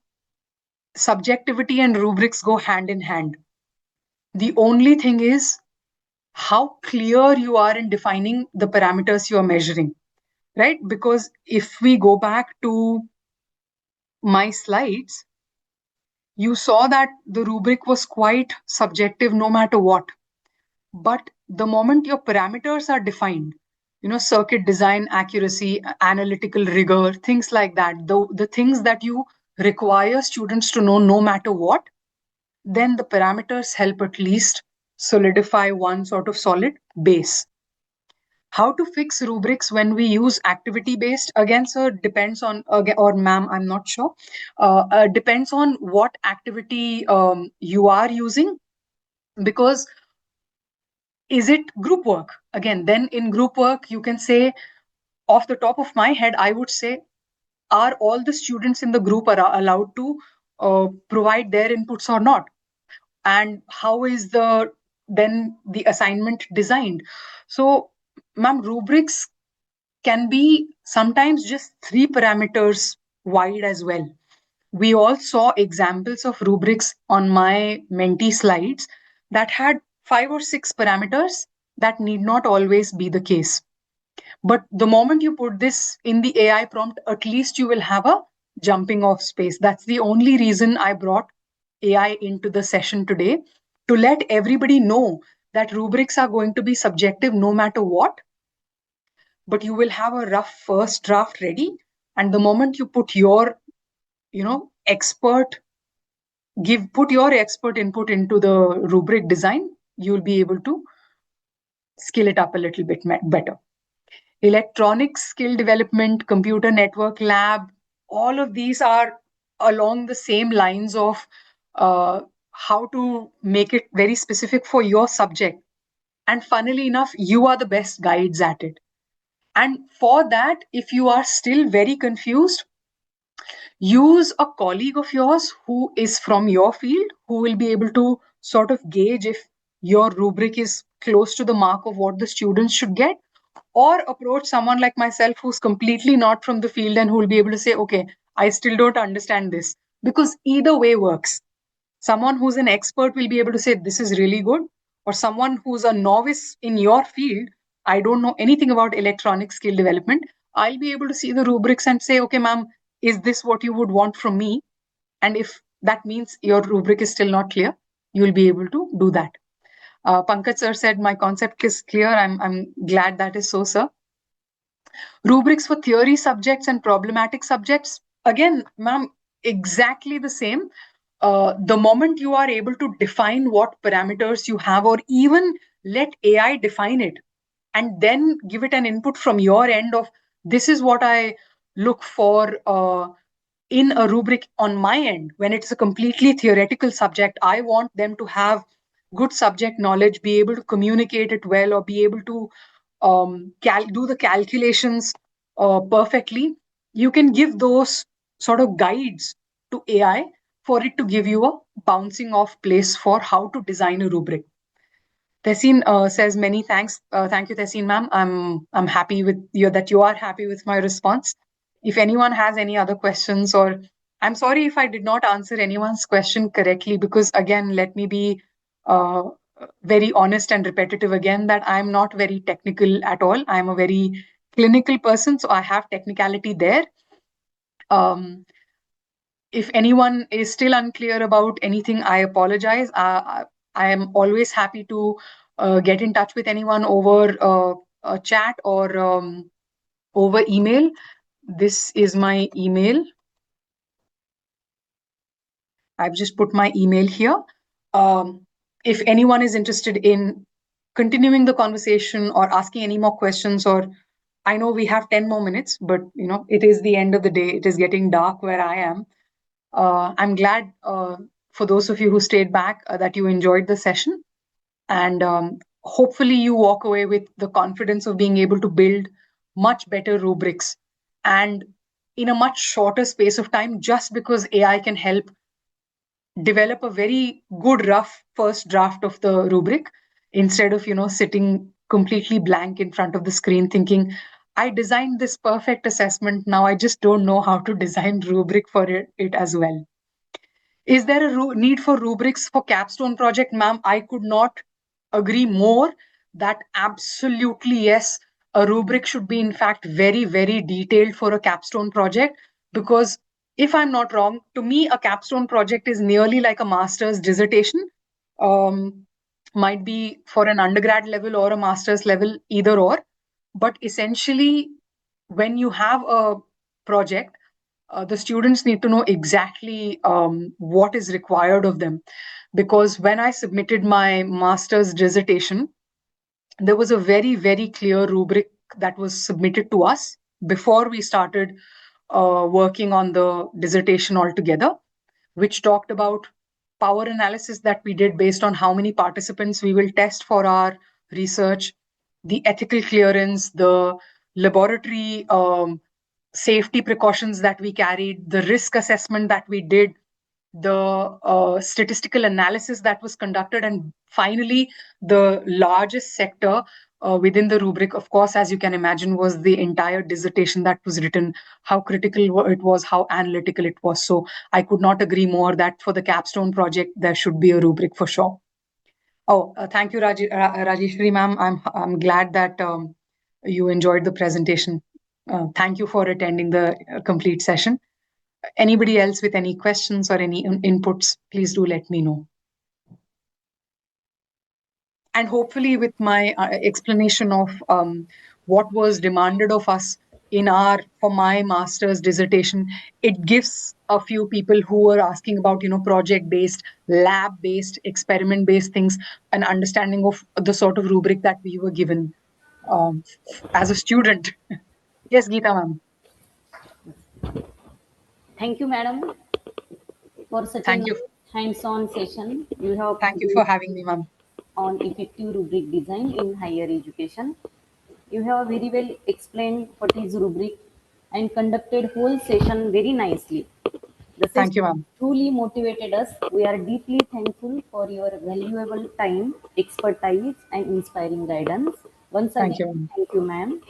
subjectivity and rubrics go hand in hand. The only thing is how clear you are in defining the parameters you are measuring, right? Because if we go back to my slides, you saw that the rubric was quite subjective no matter what. But the moment your parameters are defined, circuit design accuracy, analytical rigor, things like that, the things that you require students to know no matter what, then the parameters help at least solidify one sort of solid base. How to fix rubrics when we use activity based? Again, sir, depends on, or ma'am, I'm not sure. Depends on what activity you are using. Because is it group work? Again, then in group work, you can say, off the top of my head, I would say, are all the students in the group are allowed to provide their inputs or not? And how is the assignment designed? So, ma'am, rubrics can be sometimes just 3 parameters wide as well. We all saw examples of rubrics on my mentee slides that had 5 or 6 parameters. That need not always be the case. But the moment you put this in the AI prompt, at least you will have a jumping off space. That's the only reason I brought AI into the session today, to let everybody know that rubrics are going to be subjective no matter what, but you will have a rough first draft ready. And the moment you put your, expert, put your expert input into the rubric design, you'll be able to skill it up a little bit better. Electronics skill development, computer network lab, all of these are along the same lines of how to make it very specific for your subject. And funnily enough, you are the best guides at it. And for that, if you are still very confused, use a colleague of yours who is from your field, who will be able to sort of gauge if your rubric is close to the mark of what the students should get, or approach someone like myself who's completely not from the field and who will be able to say, okay, I still don't understand this. Because either way works. Someone who's an expert will be able to say, this is really good, or someone who's a novice in your field, I don't know anything about electronic skill development, I'll be able to see the rubrics and say, okay, ma'am, is this what you would want from me? And if that means your rubric is still not clear, you will be able to do that. Pankaj sir said my concept is clear. I'm glad that is so, sir. Rubrics for theory subjects and problematic subjects. Again, ma'am, exactly the same. The moment you are able to define what parameters you have, or even let AI define it, and then give it an input from your end of, this is what I look for in a rubric on my end. When it's a completely theoretical subject, I want them to have good subject knowledge, be able to communicate it well, or be able to do the calculations perfectly. You can give those sort of guides to AI for it to give you a bouncing off place for how to design a rubric. Tessin says many thanks. Thank you, Tessin ma'am. I'm happy with you that you are happy with my response. If anyone has any other questions, or I'm sorry if I did not answer anyone's question correctly, because again, let me be uh, very honest and repetitive again, that I'm not very technical at all. I'm a very clinical person, so I have technicality there. If anyone is still unclear about anything, I apologize. I am always happy to get in touch with anyone over a chat or over email. This is my email. I've just put my email here. If anyone is interested in continuing the conversation or asking any more questions, or I know we have 10 more minutes, but it is the end of the day. It is getting dark where I am. I'm glad for those of you who stayed back, that you enjoyed the session. And hopefully you walk away with the confidence of being able to build much better rubrics and in a much shorter space of time, just because AI can help develop a very good rough first draft of the rubric, instead of sitting completely blank in front of the screen thinking, I designed this perfect assessment, now I just don't know how to design rubric for it as well. Is there a need for rubrics for capstone project, ma'am? I could not agree more that absolutely yes, a rubric should be in fact very, very detailed for a capstone project, because if I'm not wrong, to me, a capstone project is nearly like a master's dissertation. Um, might be for an undergrad level or a master's level, either or. But essentially, when you have a project, the students need to know exactly what is required of them. Because when I submitted my master's dissertation, there was a very, very clear rubric that was submitted to us before we started working on the dissertation altogether, which talked about power analysis that we did based on how many participants we will test for our research, the ethical clearance, the laboratory safety precautions that we carried, the risk assessment that we did, the statistical analysis that was conducted, and finally, the largest sector within the rubric, of course, as you can imagine, was the entire dissertation that was written, how critical it was, how analytical it was. So I could not agree more that for the capstone project, there should be a rubric for sure. Oh, thank you, Rajeshwari ma'am. I'm glad that you enjoyed the presentation. Thank you for attending the complete session. Anybody else with any questions or any inputs, please do let me know. And hopefully, with my explanation of what was demanded of us for my master's dissertation, it gives a few people who were asking about project-based, lab-based, experiment-based things an understanding of the sort of rubric that we were given as a student. Yes, Geeta ma'am. Thank you, madam, for such a Thank you. nice hands-on session. You have Thank you for having me, ma'am. on effective rubric design in higher education. You have very well explained what is rubric and conducted whole session very nicely. The Thank you, session ma'am. truly motivated us. We are deeply thankful for your valuable time, expertise, and inspiring guidance. Once Thank again, you, ma'am. thank you, ma'am.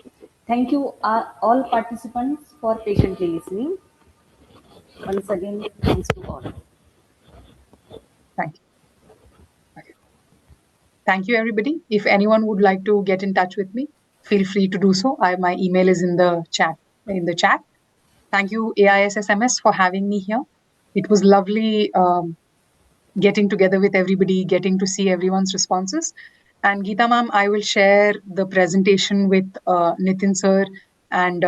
Thank you, all participants, for patiently listening. Once again, thanks to all. Thank you. Okay. Thank you, everybody. If anyone would like to get in touch with me, feel free to do so. My email is in the chat. Thank you, AISSMS, for having me here. It was lovely getting together with everybody, getting to see everyone's responses. And Geeta ma'am, I will share the presentation with Nitin sir and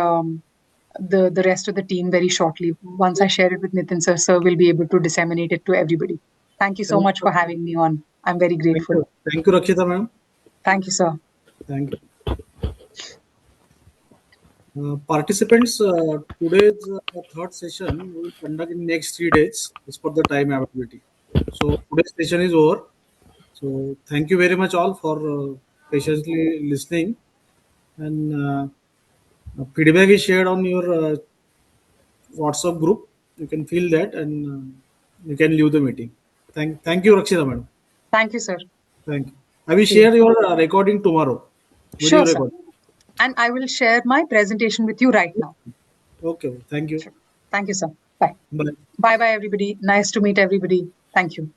the rest of the team very shortly. Once I share it with Nitin sir will be able to disseminate it to everybody. Thank you so Thank much for having me on. I'm very grateful. you. Thank you, Rakshita ma'am. Thank you, sir. Thank you. Participants, today's third session we will conduct in next 3 days as per the time availability. So today's session is over. So thank you very much all for patiently listening, and feedback is shared on your WhatsApp group. You can fill that, and you can leave the meeting. Thank you, Rakshita madam. Thank you, sir. Thank you. I will See you. share your recording tomorrow. Video Sure, sir. record. And I will share my presentation with you right now. Okay. Thank you. Sure. Thank you, sir. Bye. Bye. Bye, everybody. Nice to meet everybody. Thank you.